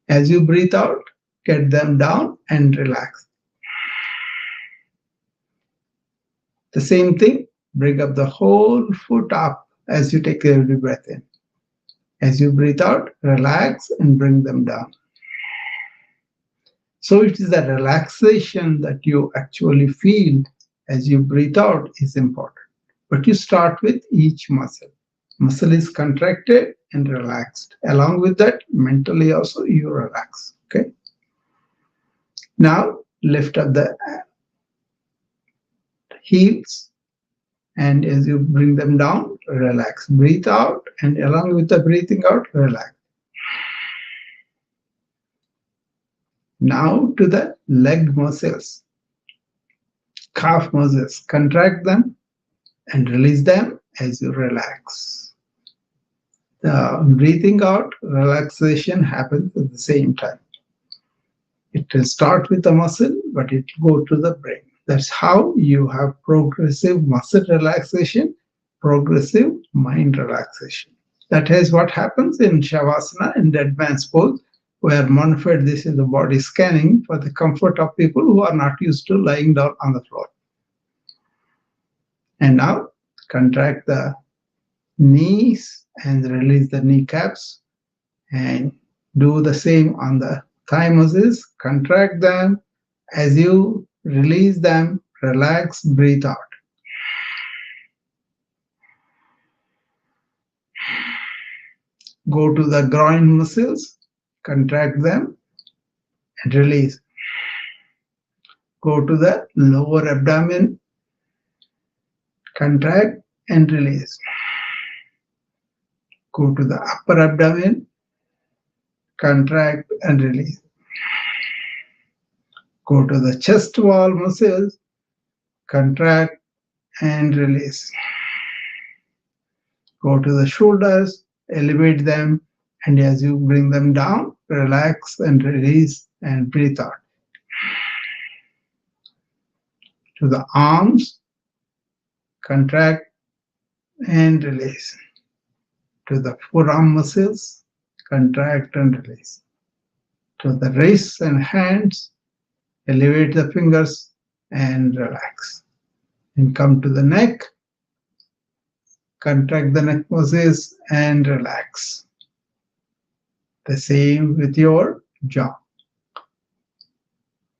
As you breathe out, get them down and relax. The same thing, bring up the whole foot up as you take every breath in. As you breathe out, relax and bring them down. So it is the relaxation that you actually feel as you breathe out is important. But you start with each muscle. Muscle is contracted and relaxed. Along with that, mentally also you relax. Okay. Now lift up the heels, and as you bring them down, relax. Breathe out, and along with the breathing out, relax. Now to the leg muscles, calf muscles. Contract them and release them as you relax. The breathing out, relaxation happens at the same time. It will start with the muscle, but it will go to the brain. That's how you have progressive muscle relaxation, progressive mind relaxation. That is what happens in Shavasana and dead man's pose, where modified this is the body scanning for the comfort of people who are not used to lying down on the floor. And now contract the knees and release the kneecaps, and do the same on the thigh muscles. Contract them. As you release them, relax, breathe out. Go to the groin muscles, contract them and release. Go to the lower abdomen, contract and release. Go to the upper abdomen, contract and release. Go to the chest wall muscles, contract and release. Go to the shoulders, elevate them, and as you bring them down, relax and release and breathe out. To the arms, contract and release. To the forearm muscles, contract and release. To the wrists and hands, elevate the fingers and relax. And come to the neck, contract the neck muscles and relax. The same with your jaw.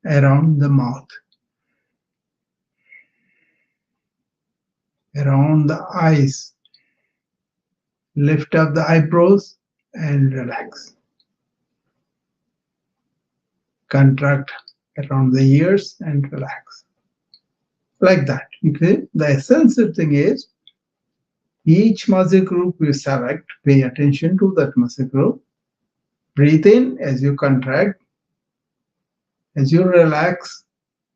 around the mouth, around the eyes. Lift up the eyebrows and relax. Contract around the ears and relax. Like that. Okay. The essential thing is each muscle group you select, pay attention to that muscle group. Breathe in as you contract. As you relax,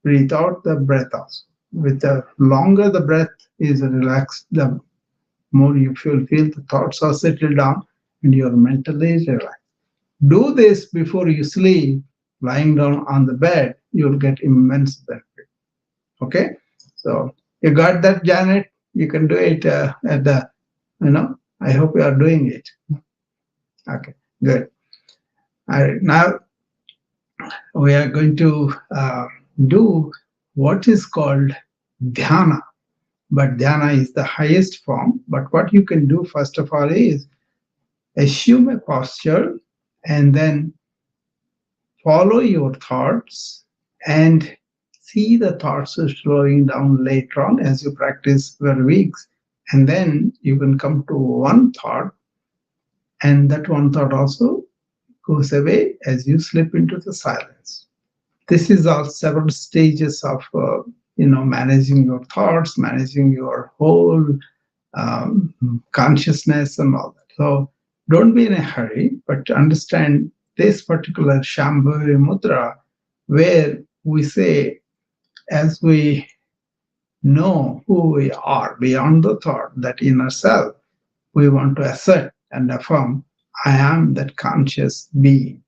breathe out the breath out. With the longer the breath is relaxed, the more you feel the thoughts are settled down and you're mentally relaxed. Do this before you sleep, lying down on the bed, you'll get immense benefit. Okay? So you got that, Janet? You can do it at the, I hope you are doing it. Okay, good. All right, now we are going to do what is called dhyana. But dhyana is the highest form. But what you can do, first of all, is assume a posture and then follow your thoughts and see the thoughts slowing down later on as you practice for weeks. And then you can come to one thought, and that one thought also goes away as you slip into the silence. This is all several stages of managing your thoughts, managing your whole consciousness and all that. So don't be in a hurry, but understand this particular Shambhavi Mudra, where we say, as we know who we are beyond the thought, that inner self, we want to assert and affirm, I am that conscious being.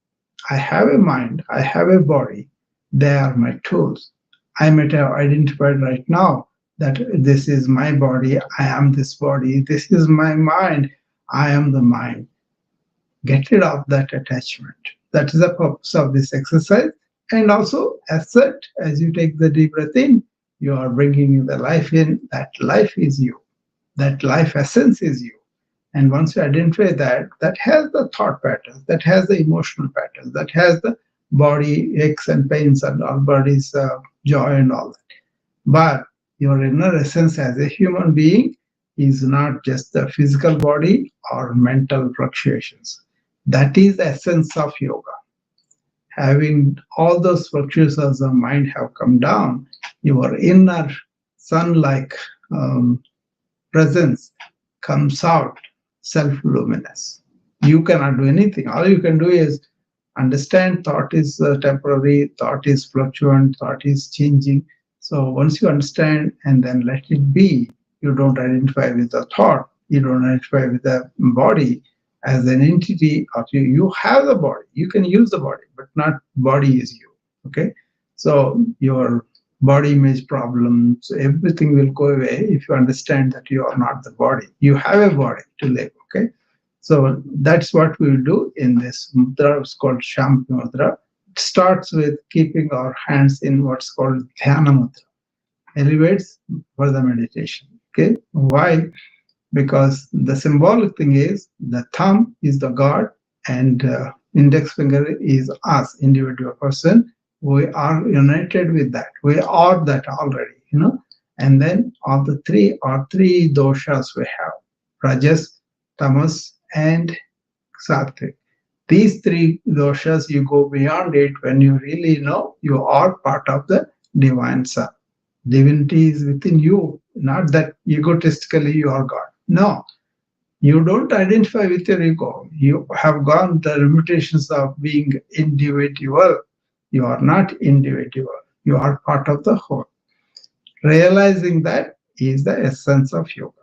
I have a mind, I have a body, they are my tools. I might have identified right now that this is my body, I am this body, this is my mind, I am the mind. Get rid of that attachment. That is the purpose of this exercise. And also assert, as you take the deep breath in, you are bringing the life in. That life is you. That life essence is you. And once you identify that, that has the thought patterns, that has the emotional patterns, that has the body aches and pains and all body's joy and all that. But your inner essence as a human being is not just the physical body or mental fluctuations. That is the essence of yoga. Having all those fluctuations of mind have come down, your inner sun-like presence comes out self-luminous. You cannot do anything. All you can do is understand thought is temporary, thought is fluctuant, thought is changing. So once you understand and then let it be, you don't identify with the thought, you don't identify with the body as an entity of you. You have the body, you can use the body, but not body is you. Okay? So your body image problems, everything will go away if you understand that you are not the body. You have a body to live. Okay? So that's what we will do in this mudra. It's called Shambhavi Mudra. It starts with keeping our hands in what's called Dhyana Mudra. Elevates for the meditation. Okay? Why? Because the symbolic thing is the thumb is the God and index finger is us, individual person. We are united with that. We are that already, And then all the three doshas we have: Rajas, Tamas, and Sattvic. These three doshas, you go beyond it when you really know you are part of the divine self. Divinity is within you, not that egotistically you are God. No, you don't identify with your ego. You have gone the limitations of being individual. You are not individual. You are part of the whole. Realizing that is the essence of yoga.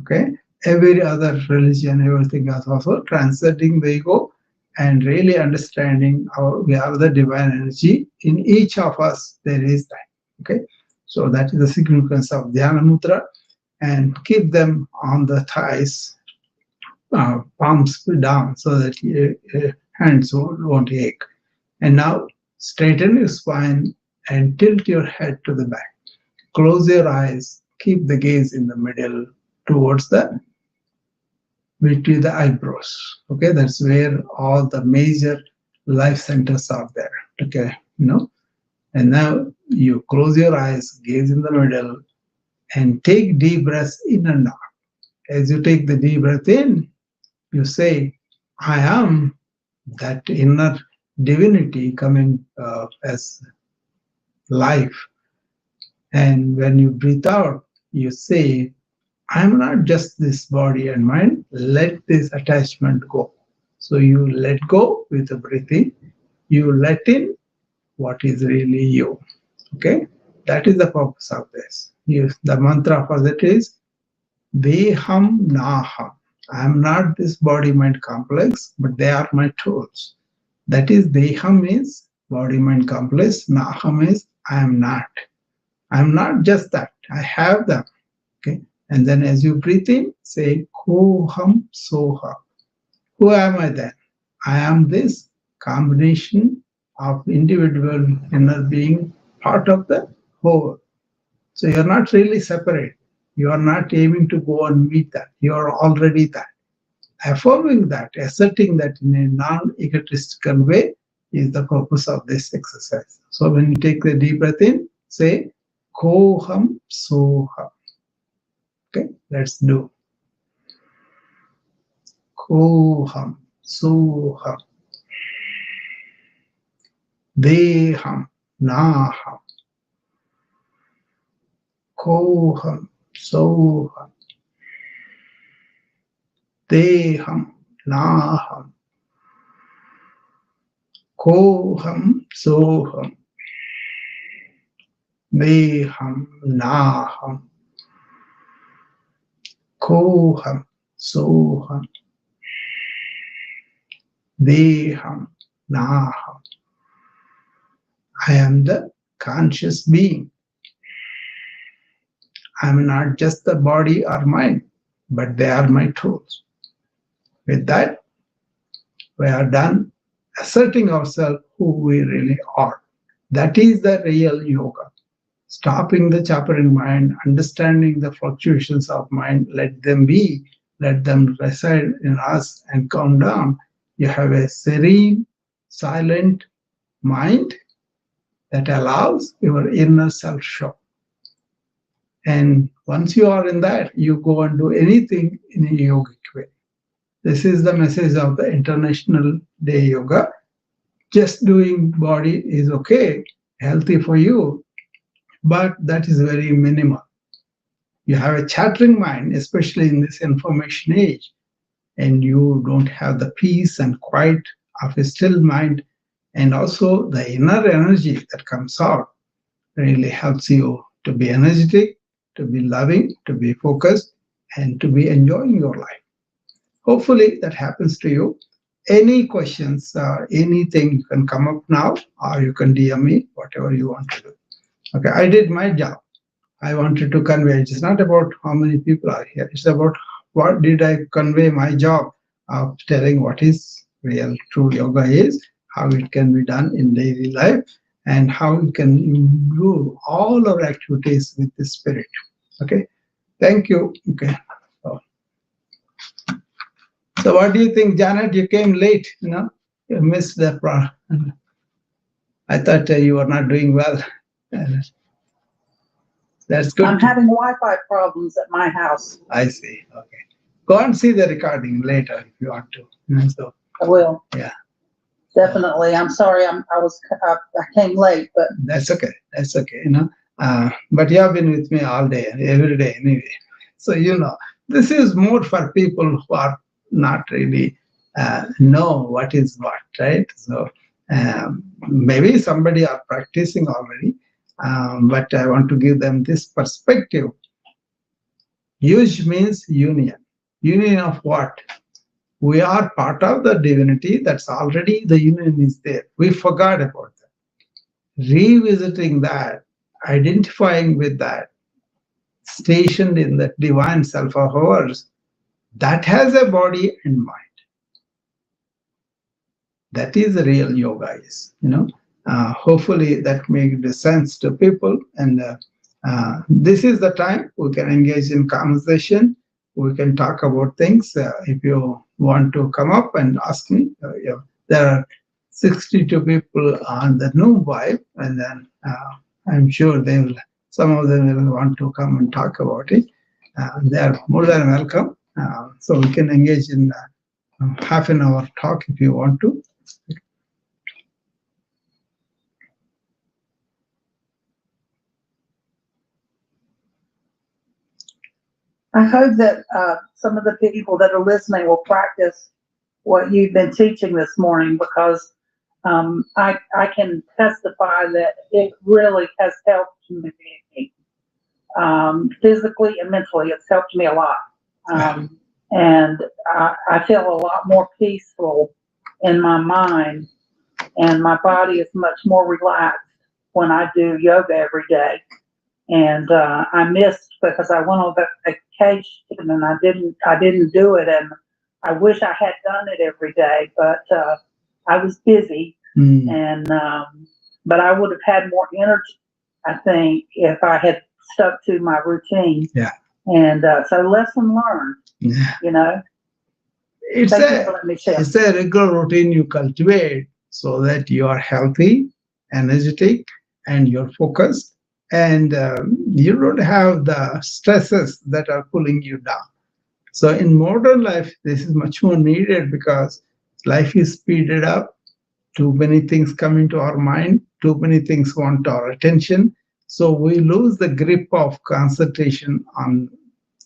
Okay? Every other religion, everything else also transcending the ego and really understanding we are the divine energy. In each of us, there is that. Okay? So that is the significance of Dhyana Mudra. And keep them on the thighs, palms down so that your hands won't ache. And now straighten your spine and tilt your head to the back. Close your eyes, keep the gaze in the middle towards between the eyebrows. Okay, that's where all the major life centers are there. Okay, And now you close your eyes, gaze in the middle, and take deep breaths in and out. As you take the deep breath in, you say, I am that inner divinity coming as life. And when you breathe out, you say, I'm not just this body and mind, let this attachment go. So you let go with the breathing, you let in what is really you. Okay? That is the purpose of this. The mantra for that is Deham Naham. I am not this body mind complex, but they are my tools. That is, Deham is body mind complex, Naham is I am not. I am not just that. I have them. Okay. And then as you breathe in, say Koham Soha. Who am I then? I am this combination of individual inner being, part of the whole. So you're not really separate. You are not aiming to go and meet that. You are already that. Affirming that, asserting that in a non-egotistical way is the purpose of this exercise. So when you take the deep breath in, say Koham Soha. Okay, let's do. Koham Soha. Deham Naham. Koham Soham. Deham Naham. Koham Soham. Deham Naham. Koham Soham. Deham Naham. I am the conscious being. I am not just the body or mind, but they are my tools. With that, we are done asserting ourselves who we really are. That is the real yoga. Stopping the chattering mind, understanding the fluctuations of mind, let them be, let them reside in us and calm down. You have a serene, silent mind that allows your inner self show. And once you are in that, you go and do anything in a yogic way. This is the message of the International Day Yoga. Just doing body is okay, healthy for you, but that is very minimal. You have a chattering mind, especially in this information age, and you don't have the peace and quiet of a still mind, and also the inner energy that comes out really helps you to be energetic, to be loving, to be focused, and to be enjoying your life. Hopefully that happens to you. Any questions, anything, you can come up now, or you can DM me, whatever you want to do. Okay, I did my job. I wanted to convey. It's not about how many people are here. It's about what did I convey my job of telling what is real true yoga is, how it can be done in daily life, and how it can improve all our activities with the spirit. Okay, thank you. Okay. So what do you think, Janet? You came late, you missed the problem. I thought you were not doing well. That's good. I'm having Wi-Fi problems at my house. I see. Okay. Go and see the recording later if you want to. So I will. Yeah. Definitely. I'm sorry. I came late, but that's okay. That's okay. But you have been with me all day, every day anyway. So this is more for people who are not really know what is what, right? So maybe somebody are practicing already, but I want to give them this perspective. Yuj means union. Union of what? We are part of the divinity. That's already the union is there. We forgot about that. Revisiting that, identifying with that, stationed in that divine self of ours, that has a body and mind. That is the real yoga is, hopefully that makes sense to people. And this is the time we can engage in conversation. We can talk about things. If you want to come up and ask me, there are 62 people on the new vibe, and then I'm sure some of them will want to come and talk about it. They are more than welcome. So we can engage in half an hour talk if you want to. I hope that some of the people that are listening will practice what you've been teaching this morning, because I can testify that it really has helped me physically and mentally. It's helped me a lot. And I feel a lot more peaceful in my mind, and my body is much more relaxed when I do yoga every day. And I missed because I went on vacation and I didn't do it, and I wish I had done it every day, but I was busy, and but I would have had more energy, I think, if I had stuck to my routine. Yeah. And so lesson learned. Yeah. You know. It's a regular routine you cultivate so that you are healthy, energetic, and you're focused, and you don't have the stresses that are pulling you down. So in modern life, this is much more needed because life is speeded up. Too many things come into our mind. Too many things want our attention. So we lose the grip of concentration on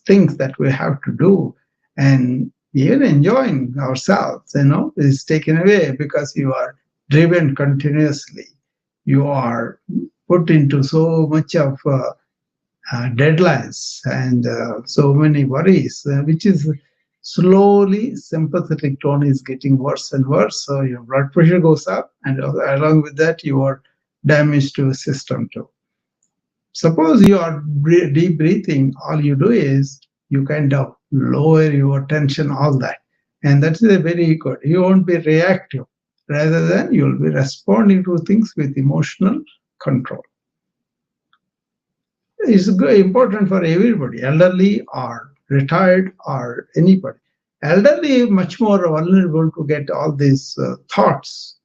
things that we have to do. And even enjoying ourselves, is taken away because you are driven continuously. You are put into so much of deadlines and so many worries, which is slowly sympathetic tone is getting worse and worse. So your blood pressure goes up, and along with that, you are damaged to the system too. Suppose you are deep breathing, all you do is you kind of lower your tension, all that. And that is a very good. You won't be reactive. Rather than you'll be responding to things with emotional control. It's important for everybody, elderly or retired or anybody. Elderly much more vulnerable to get all these thoughts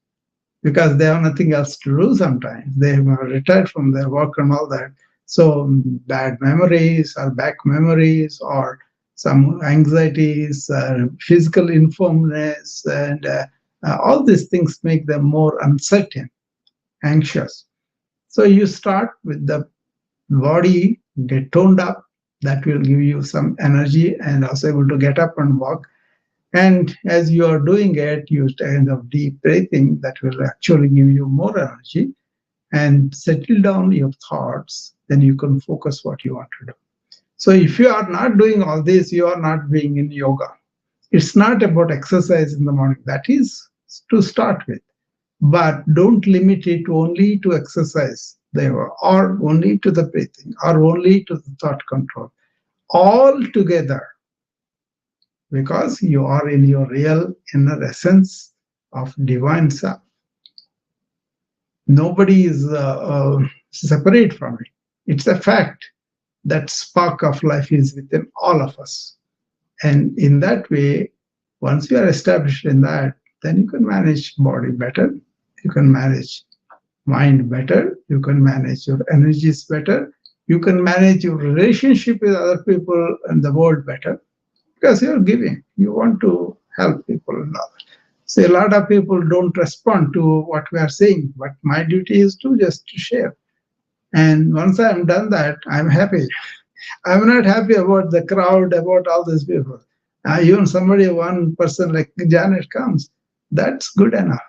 because they have nothing else to do sometimes. They have retired from their work and all that. So bad memories or back memories or some anxieties, physical informness, and all these things make them more uncertain, anxious. So you start with the body, get toned up. That will give you some energy and also able to get up and walk. And as you are doing it, you kind of deep breathing that will actually give you more energy and settle down your thoughts. Then you can focus what you want to do. So if you are not doing all this, you are not being in yoga. It's not about exercise in the morning. That is to start with. But don't limit it only to exercise or only to the breathing or only to the thought control. All together, because you are in your real inner essence of divine self. Nobody is separate from it. It's a fact that spark of life is within all of us. And in that way, once you are established in that, then you can manage body better, you can manage mind better, you can manage your energies better, you can manage your relationship with other people and the world better. Because you're giving, you want to help people and all that. So a lot of people don't respond to what we are saying, but my duty is to just to share. And once I'm done that, I'm happy. I'm not happy about the crowd, about all these people. Even one person like Janet comes, that's good enough.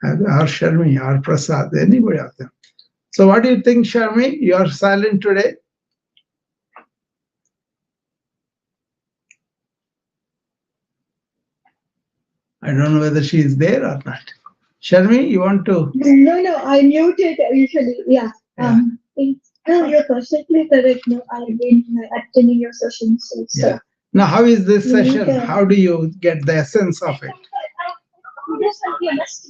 Or Sharmi, or Prasad, anybody of them. So what do you think, Sharmi? You are silent today. I don't know whether she is there or not. Sharmi, you want to? No, I muted usually. Yeah. You're perfectly correct. No, I've been attending your sessions. So. Yeah. Now, how is this session? How do you get the essence of it?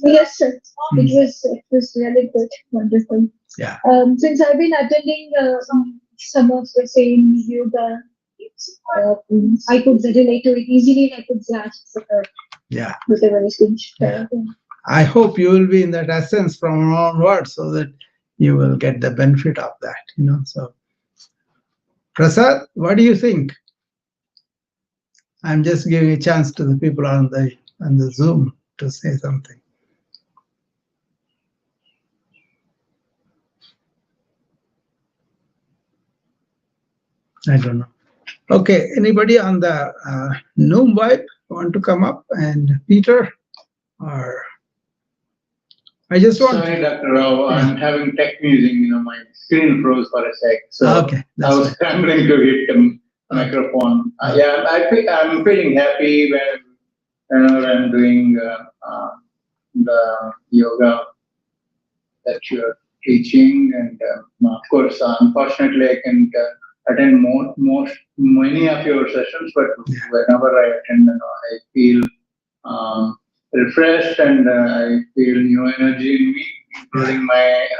Yes, sir. It was really good, wonderful. Yeah. Since I've been attending some of the same yoga, I could relate to it easily. I could grasp whatever is being shared. I hope you will be in that essence from onwards so that you will get the benefit of that. So, Prasad, what do you think? I'm just giving a chance to the people on the Zoom to say something. I don't know. Okay, anybody on the Noom Vibe want to come up? And Peter, or I just want. Sorry, Dr. Rao, I'm having tech musing. My screen froze for a sec, so Okay, I was scrambling to hit the microphone. Yeah, I'm feeling happy whenever I'm doing the yoga that you're teaching, and of course, unfortunately, I can attend many of your sessions, but whenever I attend, I feel refreshed, and I feel new energy in me, including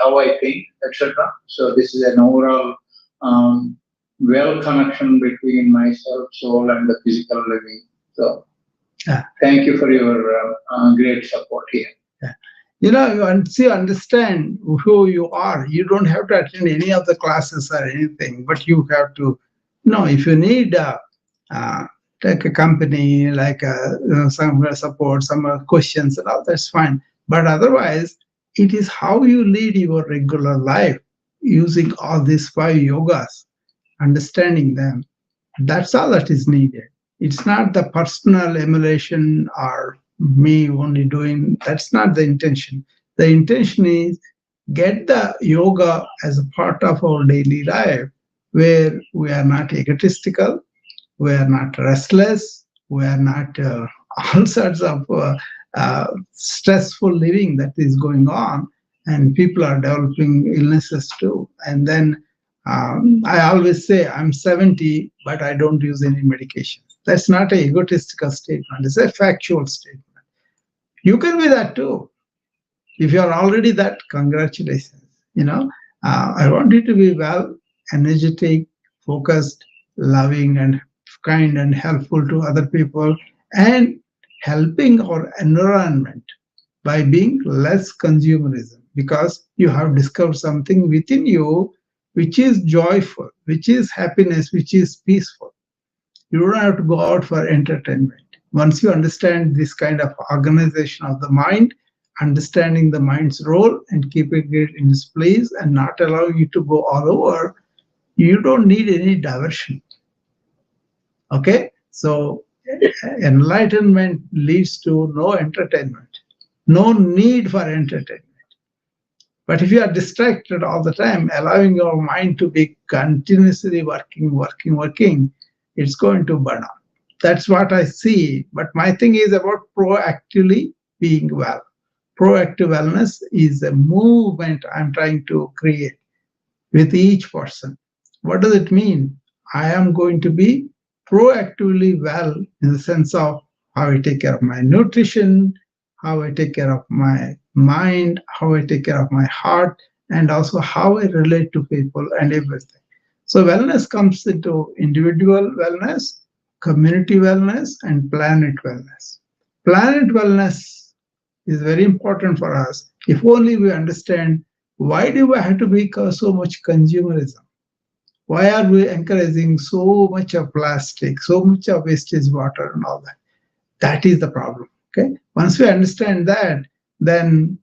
how I think, etc. So this is an overall well connection between myself, soul, and the physical living. So thank you for your great support here. Once you understand who you are, you don't have to attend any of the classes or anything, but you have to, if you need take a company, like some support, some questions and all, that's fine. But otherwise, it is how you lead your regular life using all these 5 yogas, understanding them. That's all that is needed. It's not the personal emulation or me only doing, that's not the intention. The intention is get the yoga as a part of our daily life, where we are not egotistical, we are not restless, we are not all sorts of stressful living that is going on, and people are developing illnesses too. And then I always say I'm 70, but I don't use any medications. That's not an egotistical statement, it's a factual statement. You can be that too. If you are already that, congratulations. I want you to be well, energetic, focused, loving, and kind and helpful to other people, and helping our environment by being less consumerism, because you have discovered something within you which is joyful, which is happiness, which is peaceful. You don't have to go out for entertainment. Once you understand this kind of organization of the mind, understanding the mind's role and keeping it in its place and not allowing it to go all over, you don't need any diversion. Okay? So enlightenment leads to no entertainment, no need for entertainment. But if you are distracted all the time, allowing your mind to be continuously working, it's going to burn out. That's what I see. But my thing is about proactively being well. Proactive wellness is a movement I'm trying to create with each person. What does it mean? I am going to be proactively well in the sense of how I take care of my nutrition, how I take care of my mind, how I take care of my heart, and also how I relate to people and everything. So wellness comes into individual wellness, community wellness, and planet wellness. Planet wellness is very important for us if only we understand why do we have to be so much consumerism. Why are we encouraging so much of plastic, so much of wastage water and all that? That is the problem. Okay. Once we understand that, then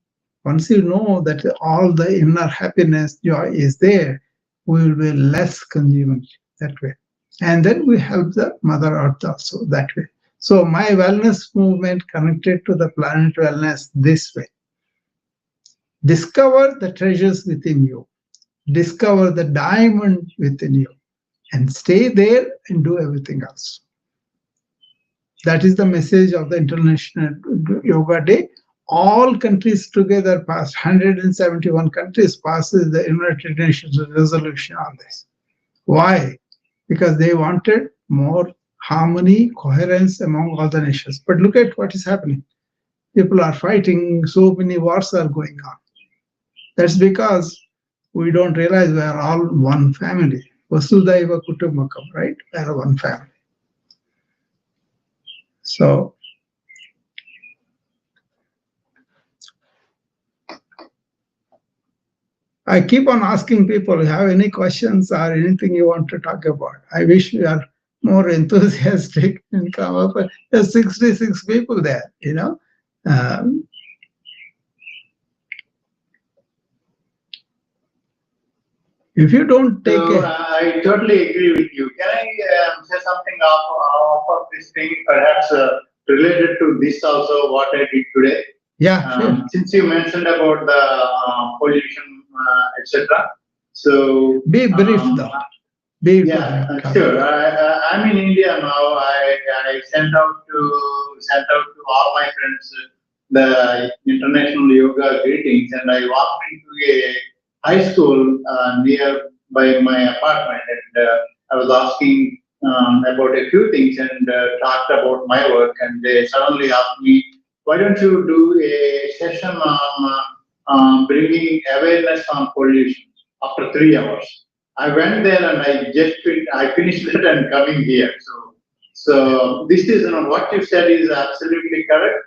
once you know that all the inner happiness, joy is there, we will be less consumed that way. And then we help the Mother Earth also that way. So my wellness movement connected to the planet wellness this way. Discover the treasures within you. Discover the diamond within you. And stay there and do everything else. That is the message of the International Yoga Day. All countries together passed, 171 countries passes the United Nations resolution on this. Why? Because they wanted more harmony, coherence among all the nations. But look at what is happening. People are fighting, so many wars are going on. That's because we don't realize we are all one family. Vasudhaiva Kutumbakam, right? We are one family. So I keep on asking people, have any questions or anything you want to talk about? I wish you are more enthusiastic and come up. There's 66 people there, you know. If you don't take So it, I totally agree with you. Can I say something off of this thing, perhaps related to this also, what I did today? yeah, sure. Since you mentioned about the pollution, etc. So Be brief though. Be yeah, brief. sure. I'm in India now. I sent out to all my friends the International Yoga greetings, and I walked into a high school near by my apartment, and I was asking about a few things and talked about my work, and they suddenly asked me, "Why don't you do a session on bringing awareness on pollution after 3 hours?" I went there and I finished it and coming here. So this is, what you said is absolutely correct.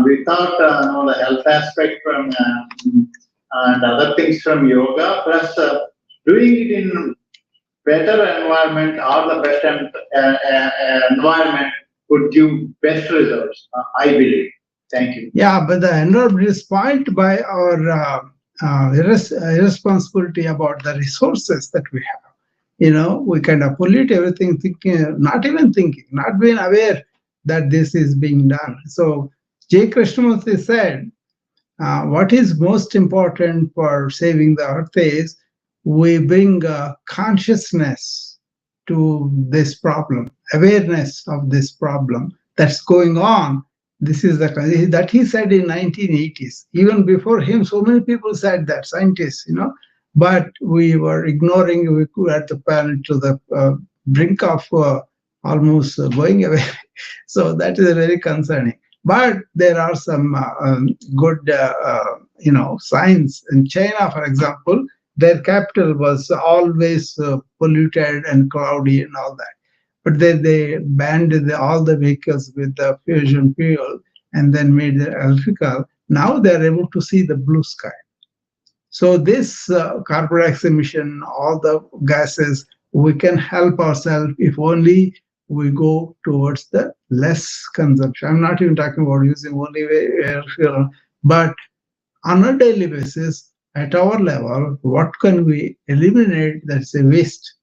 Without the health aspect from and other things from yoga, plus doing it in better environment or the best environment would give best results. I believe. Thank you. Yeah, but the environment is spoiled by our irresponsibility about the resources that we have. You know, we kind of pollute everything, thinking, not even thinking, not being aware that this is being done. So J. Krishnamurti said, what is most important for saving the earth is we bring consciousness to this problem, awareness of this problem that's going on. This is that he said in 1980s. Even before him, so many people said that, scientists, you know, but we were ignoring. We were at the planet to the brink of almost going away. So that is very concerning. But there are some good, signs. In China, for example, their capital was always polluted and cloudy and all that. But they banned all the vehicles with the fusion fuel and then made it electrical. Now they're able to see the blue sky. So this carbon dioxide emission, all the gases, we can help ourselves if only we go towards the less consumption. I'm not even talking about using only air fuel, but on a daily basis, at our level, what can we eliminate that's a waste?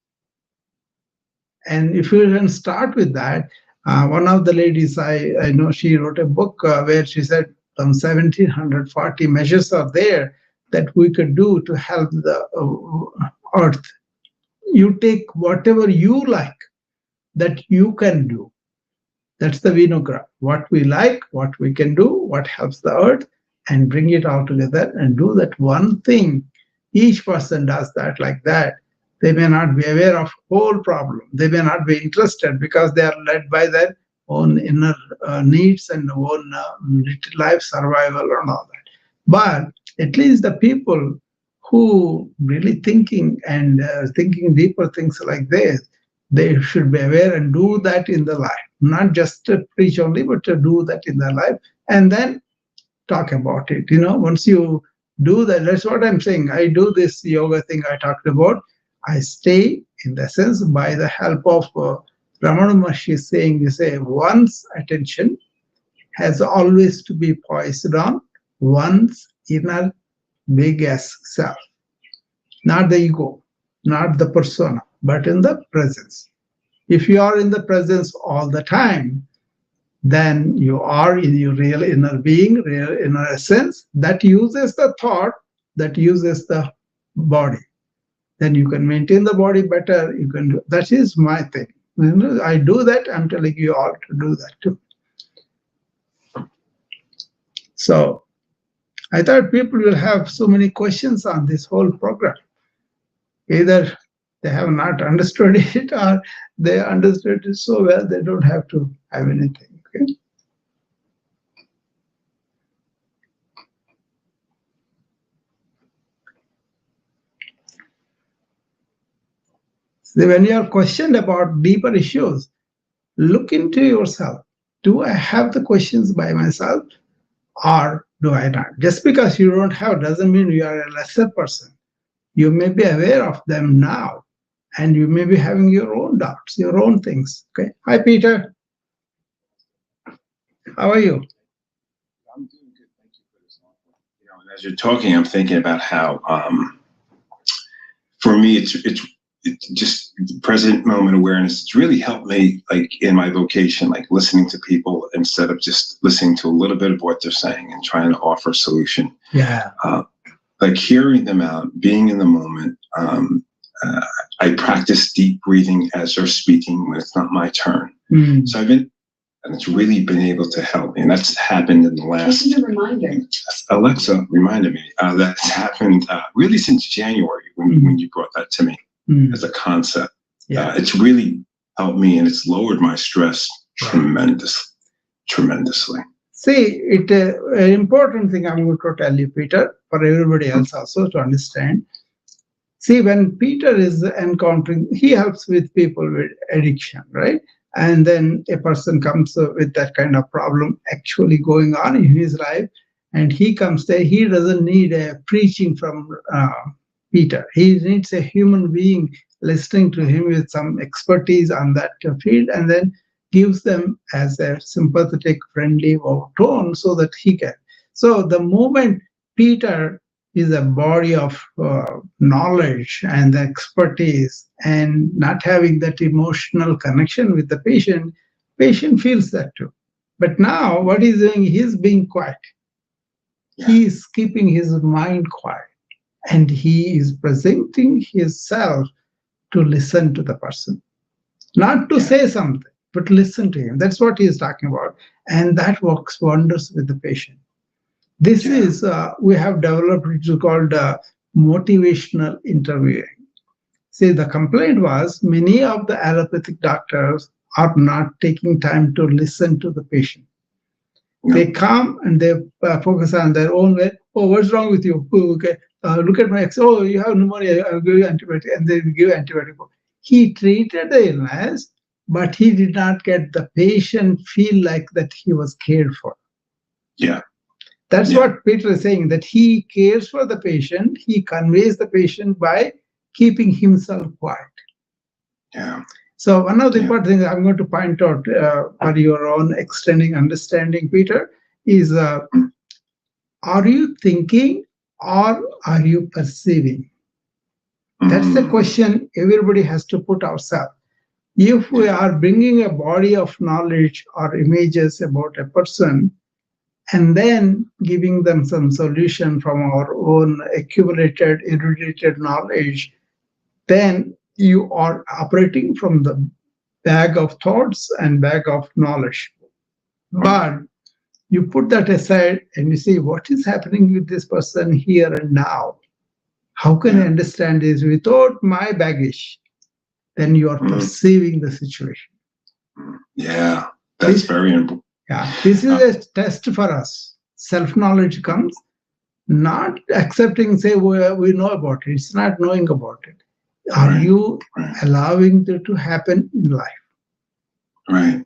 And if you can start with that, one of the ladies I know, she wrote a book where she said some 1740 measures are there that we could do to help the earth. You take whatever you like that you can do. That's the Vinogram. What we like, what we can do, what helps the earth, and bring it all together and do that one thing. Each person does that like that. They may not be aware of whole problem. They may not be interested because they are led by their own inner needs and own life survival and all that. But at least the people who really thinking and thinking deeper things like this, they should be aware and do that in their life. Not just to preach only, but to do that in their life and then talk about it. You know, once you do that, that's what I'm saying. I do this yoga thing I talked about. I stay, in the sense, by the help of Ramana Maharshi saying, you say, one's attention has always to be poised on one's inner biggest self. Not the ego, not the persona, but in the presence. If you are in the presence all the time, then you are in your real inner being, real inner essence that uses the thought, that uses the body. Then you can maintain the body better. You can do, that is my thing. You know, I do that. I'm telling you all to do that too. So I thought people will have so many questions on this whole program. Either they have not understood it or they understood it so well they don't have to have anything. Okay? So when you are questioned about deeper issues, look into yourself. Do I have the questions by myself or do I not? Just because you don't have doesn't mean you are a lesser person. You may be aware of them now, and you may be having your own doubts, your own things. Okay. Hi, Peter. How are you? I'm doing good. Thank you for this. You know, and as you're talking, I'm thinking about how, for me, it's just the present moment awareness. It's really helped me, like in my vocation, like listening to people instead of just listening to a little bit of what they're saying and trying to offer a solution. Yeah. Like hearing them out, being in the moment. I practice deep breathing as they're speaking when it's not my turn. Mm. So and it's really been able to help me. And that's happened in the last. Just a reminder. Alexa reminded me that's happened really since January when you brought that to me as a concept. Yeah. It's really helped me, and it's lowered my stress tremendously. See, an important thing I'm going to tell you, Peter, for everybody else also to understand. See, when Peter is encountering, he helps with people with addiction, right? And then a person comes with that kind of problem actually going on in his life, and he comes there. He doesn't need a preaching from Peter. He needs a human being listening to him with some expertise on that field, and then gives them as a sympathetic, friendly tone so that he can. So the moment Peter is a body of knowledge and the expertise and not having that emotional connection with the patient feels that too. But now what he's doing, he's being quiet. Yeah. He is keeping his mind quiet, and he is presenting himself to listen to the person, not to say something, but listen to him. That's what he is talking about. And that works wonders with the patient. This is, we have developed, which is called motivational interviewing. See, the complaint was many of the allopathic doctors are not taking time to listen to the patient. No. They come and they focus on their own way. Oh, what's wrong with you? Oh, okay. Look at my X. Oh, you have pneumonia. I'll give you antibiotic. And they give antibiotic. He treated the illness, but he did not get the patient feel like that he was cared for. Yeah. That's what Peter is saying, that he cares for the patient. He conveys the patient by keeping himself quiet. Yeah. So one of the important things I'm going to point out for your own extending understanding, Peter, is are you thinking or are you perceiving? That's the question everybody has to put ourselves. If we are bringing a body of knowledge or images about a person, and then giving them some solution from our own accumulated, erudited knowledge, then you are operating from the bag of thoughts and bag of knowledge. But you put that aside and you see what is happening with this person here and now. How can I understand this without my baggage? Then you are perceiving the situation. Yeah, that's very important. Yeah, this is a test for us. Self-knowledge comes, not accepting, say, we know about it. It's not knowing about it. Are you allowing it to happen in life? Right.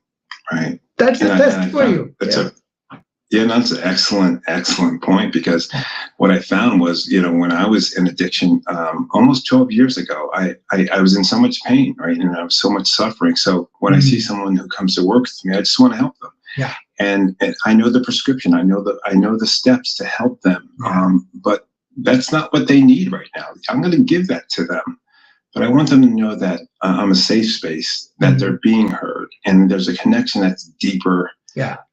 That's a test for you. That's an excellent point, because what I found was, when I was in addiction, almost 12 years ago, I was in so much pain, right? And I was so much suffering. So when I see someone who comes to work with me, I just want to help them. Yeah. And I know the prescription. I know the steps to help them. But that's not what they need right now. I'm going to give that to them. But I want them to know that I'm a safe space, that they're being heard, and there's a connection that's deeper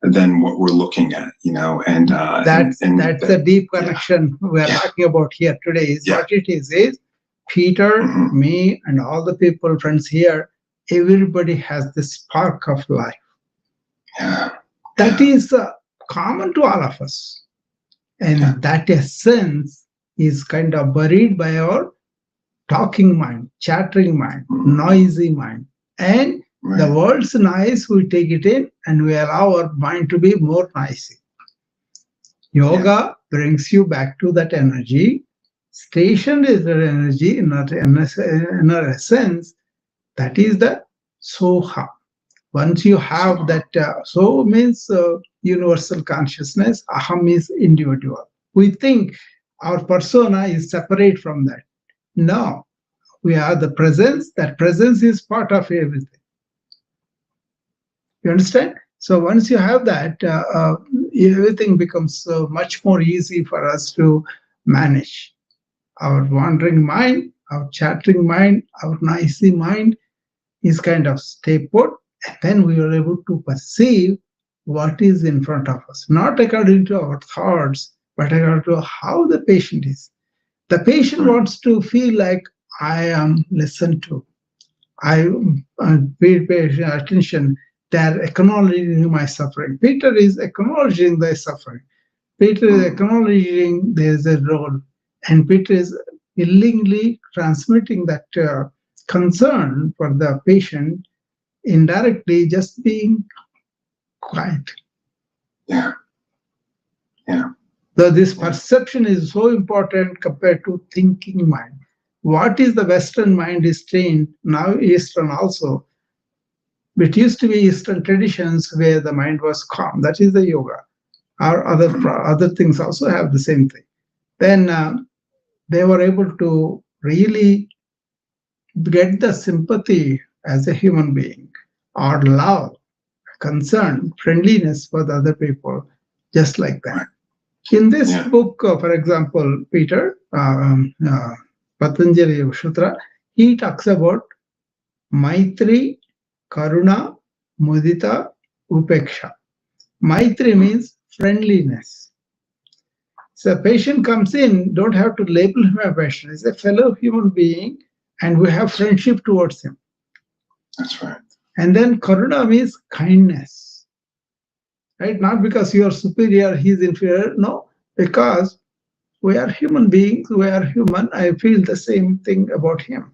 than what we're looking at, and that's the deep connection we're talking about here today. Is what it is Peter, me, and all the people, friends here, everybody has this spark of life. That is common to all of us. And that essence is kind of buried by our talking mind, chattering mind, noisy mind. And the world's noise, we take it in and we allow our mind to be more noisy. Yoga brings you back to that energy. Stationed is that energy in our essence. That is the Soha. Once you have that, so means universal consciousness, aham is individual. We think our persona is separate from that. No, we are the presence. That presence is part of everything. You understand? So once you have that, everything becomes much more easy for us to manage. Our wandering mind, our chattering mind, our noisy mind is kind of stay put, and then we are able to perceive what is in front of us, not according to our thoughts, but according to how the patient is. The patient wants to feel like I am listened to. I pay attention. They are acknowledging my suffering. Peter is acknowledging the suffering. Peter is acknowledging there is a role, and Peter is willingly transmitting that concern for the patient indirectly, just being quiet. Yeah. Yeah. So this perception is so important compared to thinking mind. What is the Western mind is trained, now Eastern also. It used to be Eastern traditions where the mind was calm. That is the yoga. Our other things also have the same thing. Then they were able to really get the sympathy as a human being, or love, concern, friendliness for the other people, just like that. In this book, for example, Peter, Patanjali Sutra, he talks about Maitri, Karuna, Mudita, Upeksha. Maitri means friendliness. So a patient comes in, don't have to label him a patient. He's a fellow human being, and we have friendship towards him. That's right. And then Karuna means kindness. Right? Not because you are superior, he is inferior. No, because we are human beings, we are human. I feel the same thing about him.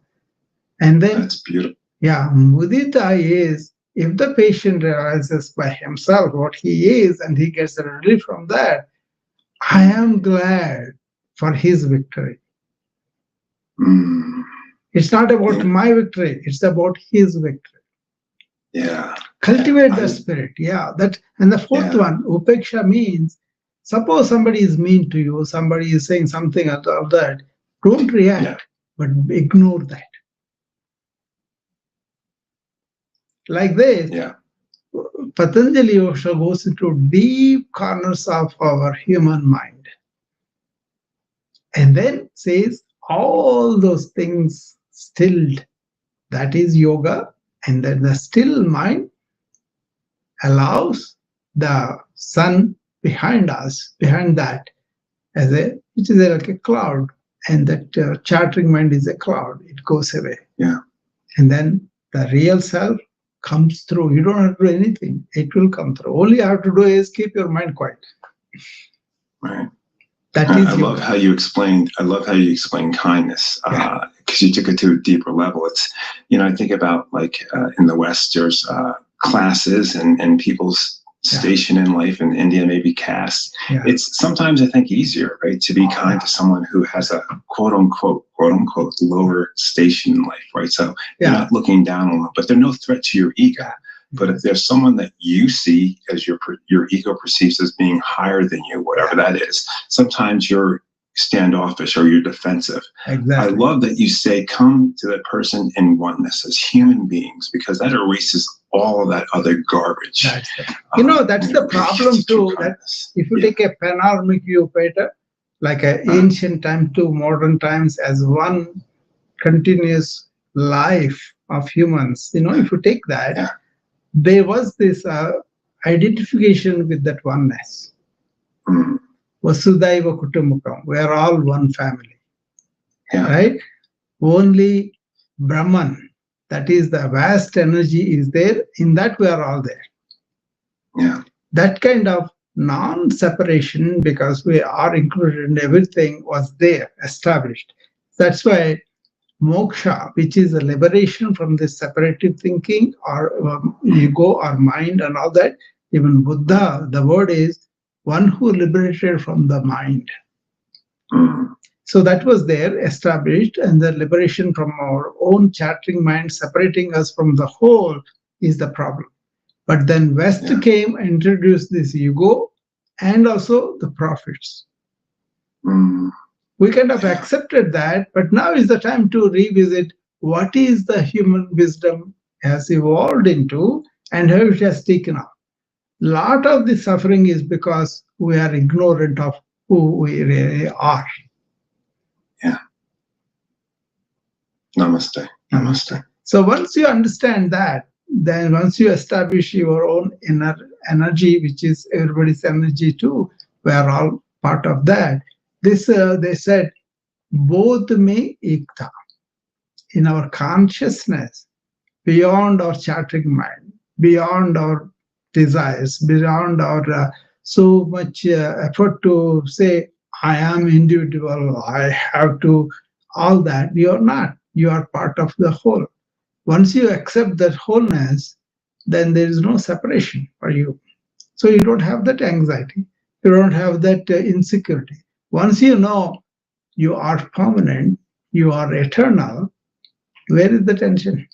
And then, that's beautiful. Yeah, mudita is if the patient realizes by himself what he is and he gets a relief from that, I am glad for his victory. It's not about my victory, it's about his victory. Yeah. Cultivate the spirit. Yeah. That, and the fourth one, upeksha, means suppose somebody is mean to you, somebody is saying something of that, don't react, but ignore that. Like this, Patanjali Yosha goes into deep corners of our human mind and then says all those things stilled. That is yoga. And then the still mind allows the sun behind us, behind that, as which is like a cloud, and that chattering mind is a cloud. It goes away. Yeah. And then the real self comes through. You don't have to do anything. It will come through. All you have to do is keep your mind quiet. Right. That is I love how you explained. I love how you explain kindness, because you took it to a deeper level. It's, I think about like in the West, there's classes and people's station in life. In India, maybe caste. It's sometimes, I think, easier, right, to be kind to someone who has a quote unquote lower station in life, right? So you're not looking down on them, but they're no threat to your ego. But if there's someone that you see as your ego perceives as being higher than you, whatever that is, sometimes you're standoffish or you're defensive. Exactly. I love that you say come to that person in oneness as human beings, because that erases all of that other garbage. That's the problem too. That if you take a panoramic view, Peter, like an ancient time to modern times as one continuous life of humans, if you take that, there was this identification with that oneness. Vasudhaiva Kutumbakam. We are all one family. Right? Only Brahman, that is the vast energy, is there. In that we are all there. That kind of non-separation, because we are included in everything, was there, established. That's why moksha, which is a liberation from this separative thinking or ego or mind and all that, even Buddha, the word is one who liberated from the mind. So that was there, established, and the liberation from our own chattering mind, separating us from the whole, is the problem. But then West came and introduced this ego and also the prophets. we kind of accepted that, but now is the time to revisit what is the human wisdom has evolved into and how it has taken off. Lot of the suffering is because we are ignorant of who we really are. Yeah. Namaste. Namaste. So once you understand that, then once you establish your own inner energy, which is everybody's energy too, we are all part of that. This, they said, both me ekta. In our consciousness, beyond our chattering mind, beyond our desires, beyond our so much effort to say, I am individual, I have to, all that, you are not. You are part of the whole. Once you accept that wholeness, then there is no separation for you. So you don't have that anxiety. You don't have that insecurity. Once you know you are permanent, you are eternal, where is the tension?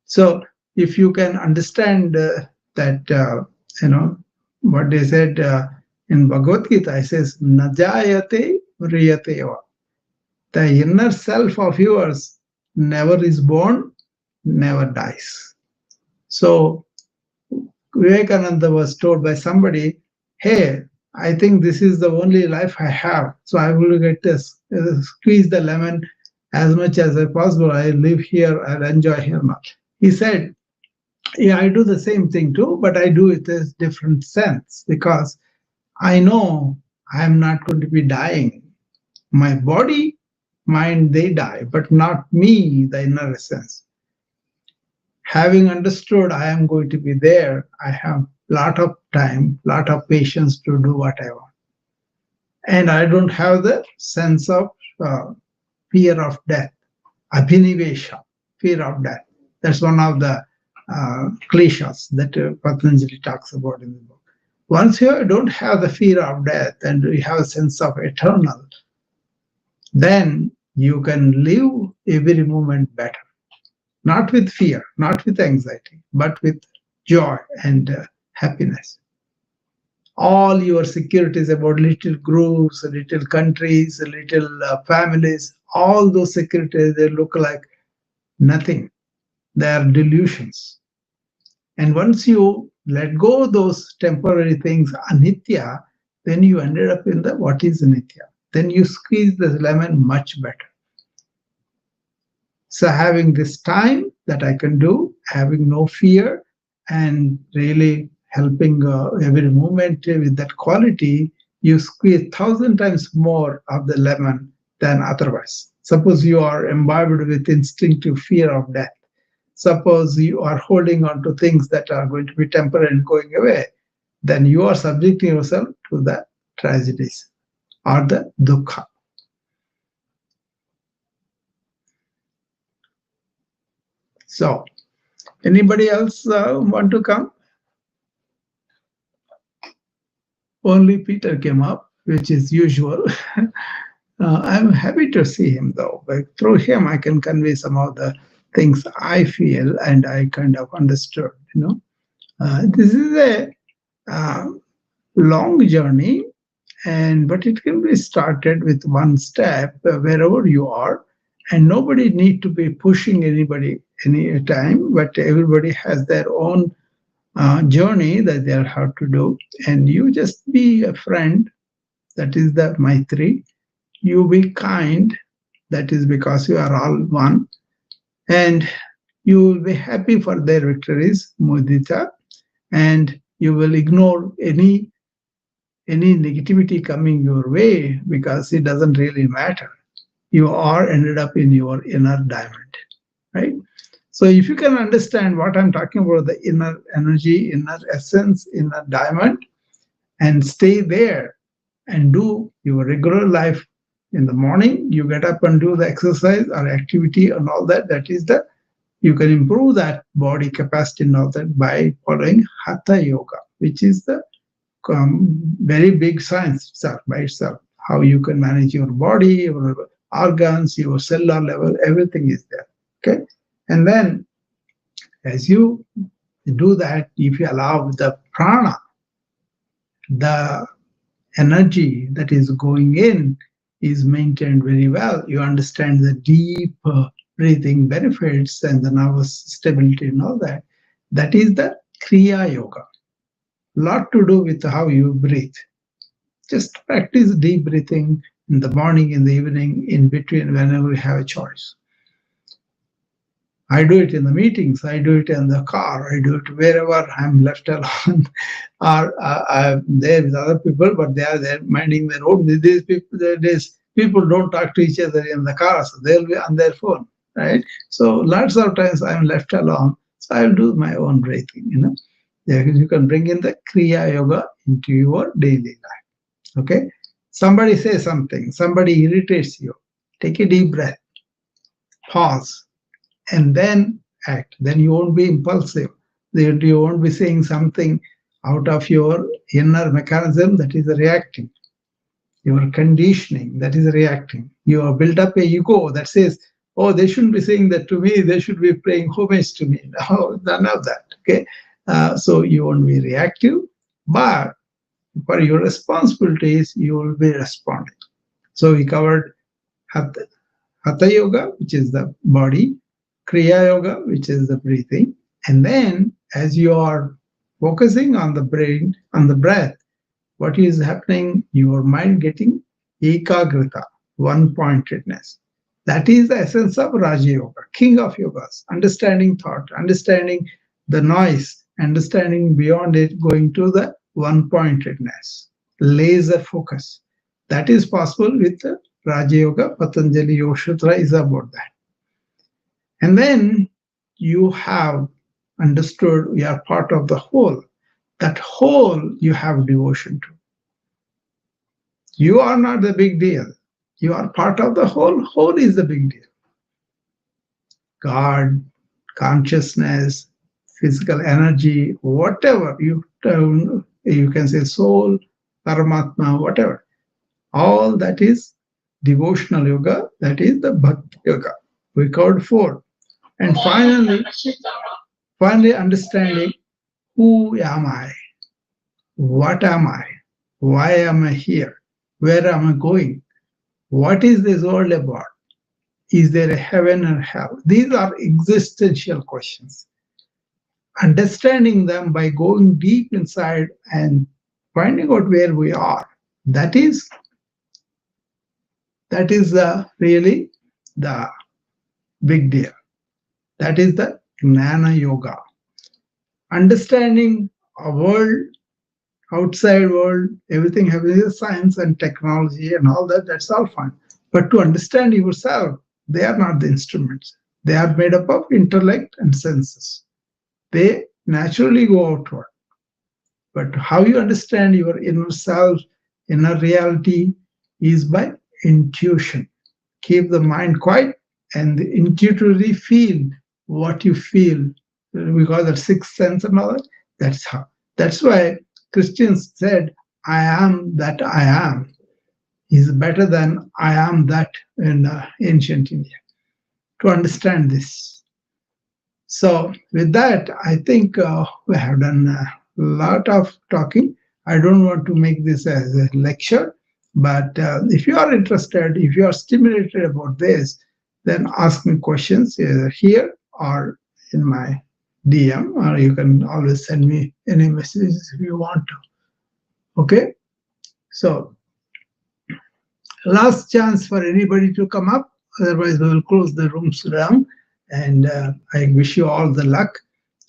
So if you can understand that, what they said in Bhagavad Gita, it says, Najayate Riyate va. The inner self of yours never is born, never dies. So Vivekananda was told by somebody, hey, I think this is the only life I have, so I will get this, squeeze the lemon as much as possible. I live here, I'll enjoy here much. He said, yeah, I do the same thing too, but I do it in a different sense because I know I'm not going to be dying. My body, mind, they die, but not me, the inner essence. Having understood I am going to be there, I have lot of time, lot of patience to do what I want. And I don't have the sense of fear of death, abhinivesha, fear of death. That's one of the cliches that Patanjali talks about in the book. Once you don't have the fear of death and you have a sense of eternal, then you can live every moment better. Not with fear, not with anxiety, but with joy and happiness. All your securities about little groups, little countries, little families, all those securities, they look like nothing. They are delusions. And once you let go of those temporary things, anitya, then you ended up in the what is nitya. Then you squeeze the lemon much better. So having this time that I can do, having no fear, and really helping every moment with that quality, you squeeze 1,000 times more of the lemon than otherwise. Suppose you are imbibed with instinctive fear of death. Suppose you are holding on to things that are going to be temporary and going away, then you are subjecting yourself to the tragedies or the dukkha. So, anybody else want to come? Only Peter came up, which is usual. I'm happy to see him though. But through him, I can convey some of the things I feel and I kind of understood. This is a long journey, but it can be started with one step wherever you are, and nobody need to be pushing anybody any time, but everybody has their own journey that they have to do, and you just be a friend. That is the Maitri. You be kind. That is because you are all one, and you will be happy for their victories, mudita, and you will ignore any negativity coming your way because it doesn't really matter. You are ended up in your inner diamond, right? So if you can understand what I'm talking about, the inner energy, inner essence, inner diamond, and stay there and do your regular life. In the morning, you get up and do the exercise or activity and all that. That is you can improve that body capacity and all that by following Hatha Yoga, which is the very big science itself by itself. How you can manage your body, your organs, your cellular level, everything is there. Okay. And then as you do that, if you allow the prana, the energy that is going in is maintained very well. You understand the deep breathing benefits and the nervous stability and all that. That is the Kriya Yoga. Lot to do with how you breathe. Just practice deep breathing in the morning, in the evening, in between, whenever you have a choice. I do it in the meetings, I do it in the car, I do it wherever I'm left alone, or I'm there with other people, but they are there minding their own. These people don't talk to each other in the car, so they'll be on their phone, right? So lots of times I'm left alone, so I'll do my own breathing, You can bring in the Kriya Yoga into your daily life, okay? Somebody says something, somebody irritates you, take a deep breath, pause, and then act. Then you won't be impulsive. You won't be saying something out of your inner mechanism that is reacting. Your conditioning that is reacting. You have built up a ego that says, oh, they shouldn't be saying that to me. They should be paying homage to me. No, none of that. Okay. So you won't be reactive, but for your responsibilities, you will be responding. So we covered Hatha Yoga, which is the body, Kriya Yoga, which is the breathing. And then as you are focusing on the brain, on the breath, what is happening? Your mind getting ekagrita, one-pointedness. That is the essence of Raja Yoga, king of yogas, understanding thought, understanding the noise, understanding beyond it, going to the one-pointedness, laser focus. That is possible with the Raja Yoga. Patanjali Yoga Sutra is about that. And then you have understood you are part of the whole. That whole you have devotion to. You are not the big deal. You are part of the whole. Whole is the big deal. God, consciousness, physical energy, whatever you can say, soul, Paramatma, whatever. All that is devotional yoga. That is the Bhakti Yoga. We covered 4. And finally understanding, who am I? What am I? Why am I here? Where am I going? What is this world about? Is there a heaven and hell? These are existential questions. Understanding them by going deep inside and finding out where we are, that is really the big deal. That is the Jnana Yoga. Understanding a world, outside world, everything having science and technology and all that, that's all fine. But to understand yourself, they are not the instruments. They are made up of intellect and senses. They naturally go outward. But how you understand your inner self, inner reality, is by intuition. Keep the mind quiet and intuitively feel what you feel. Because that sixth sense and all that, that's how. That's why Christians said, I am that I am, is better than I am that in ancient India. To understand this. So with that, I think we have done a lot of talking. I don't want to make this as a lecture, but if you are interested, if you are stimulated about this, then ask me questions either here or in my DM, or you can always send me any messages if you want to. Okay? So, last chance for anybody to come up, otherwise we will close the rooms down. And I wish you all the luck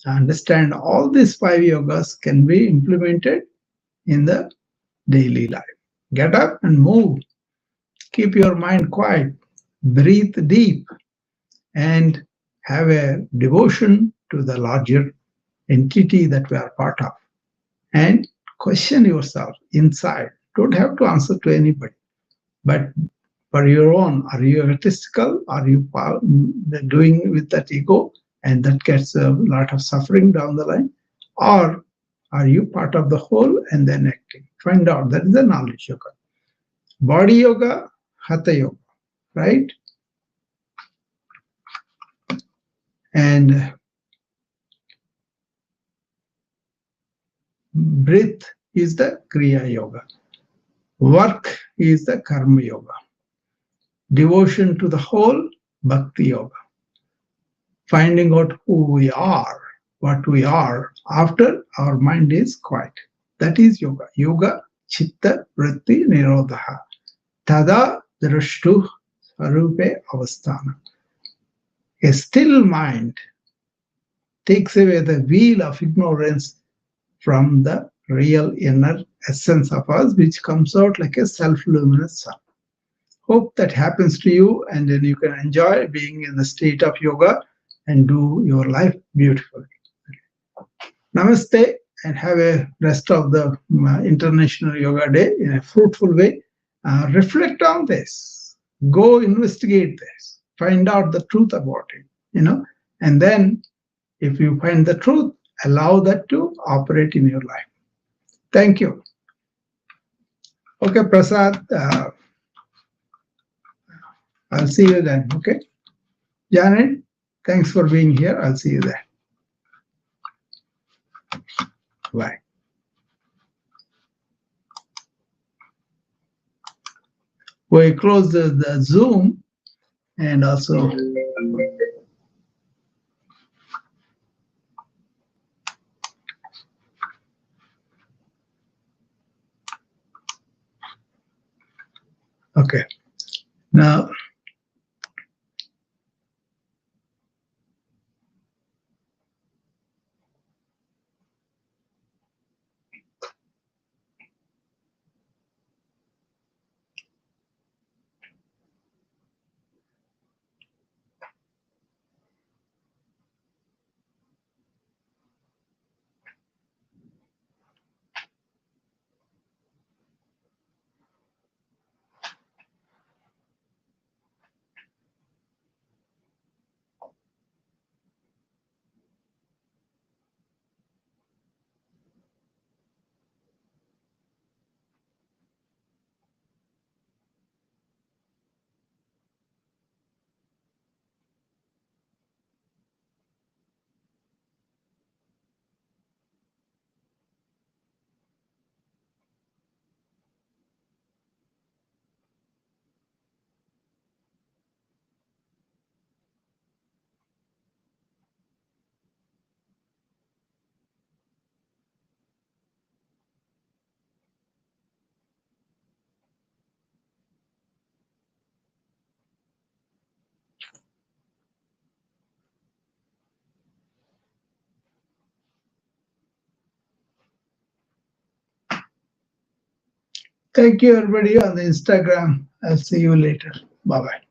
to understand all these 5 yogas can be implemented in the daily life. Get up and move. Keep your mind quiet. Breathe deep. And have a devotion to the larger entity that we are part of. And question yourself inside. Don't have to answer to anybody. But for your own, are you egotistical? Are you doing with that ego? And that gets a lot of suffering down the line. Or are you part of the whole and then acting? Find out. That is the knowledge yoga. Body yoga, Hatha yoga, right? And breath is the Kriya yoga. Work is the Karma Yoga. Devotion to the whole, Bhakti Yoga. Finding out who we are, what we are, after our mind is quiet. That is yoga. Yoga, chitta, vritti, nirodha. Tada drashtu sarupe avasthana. A still mind takes away the wheel of ignorance from the real inner essence of us, which comes out like a self-luminous sun. Hope that happens to you, and then you can enjoy being in the state of yoga and do your life beautifully. Namaste, and have a rest of the International Yoga Day in a fruitful way. Reflect on this. Go investigate this. Find out the truth about it, and then if you find the truth, allow that to operate in your life. Thank you. Okay, Prasad, I'll see you then, okay? Janet, thanks for being here. I'll see you there. Bye. We close the Zoom and also okay. Now thank you, everybody, on the Instagram. I'll see you later. Bye-bye.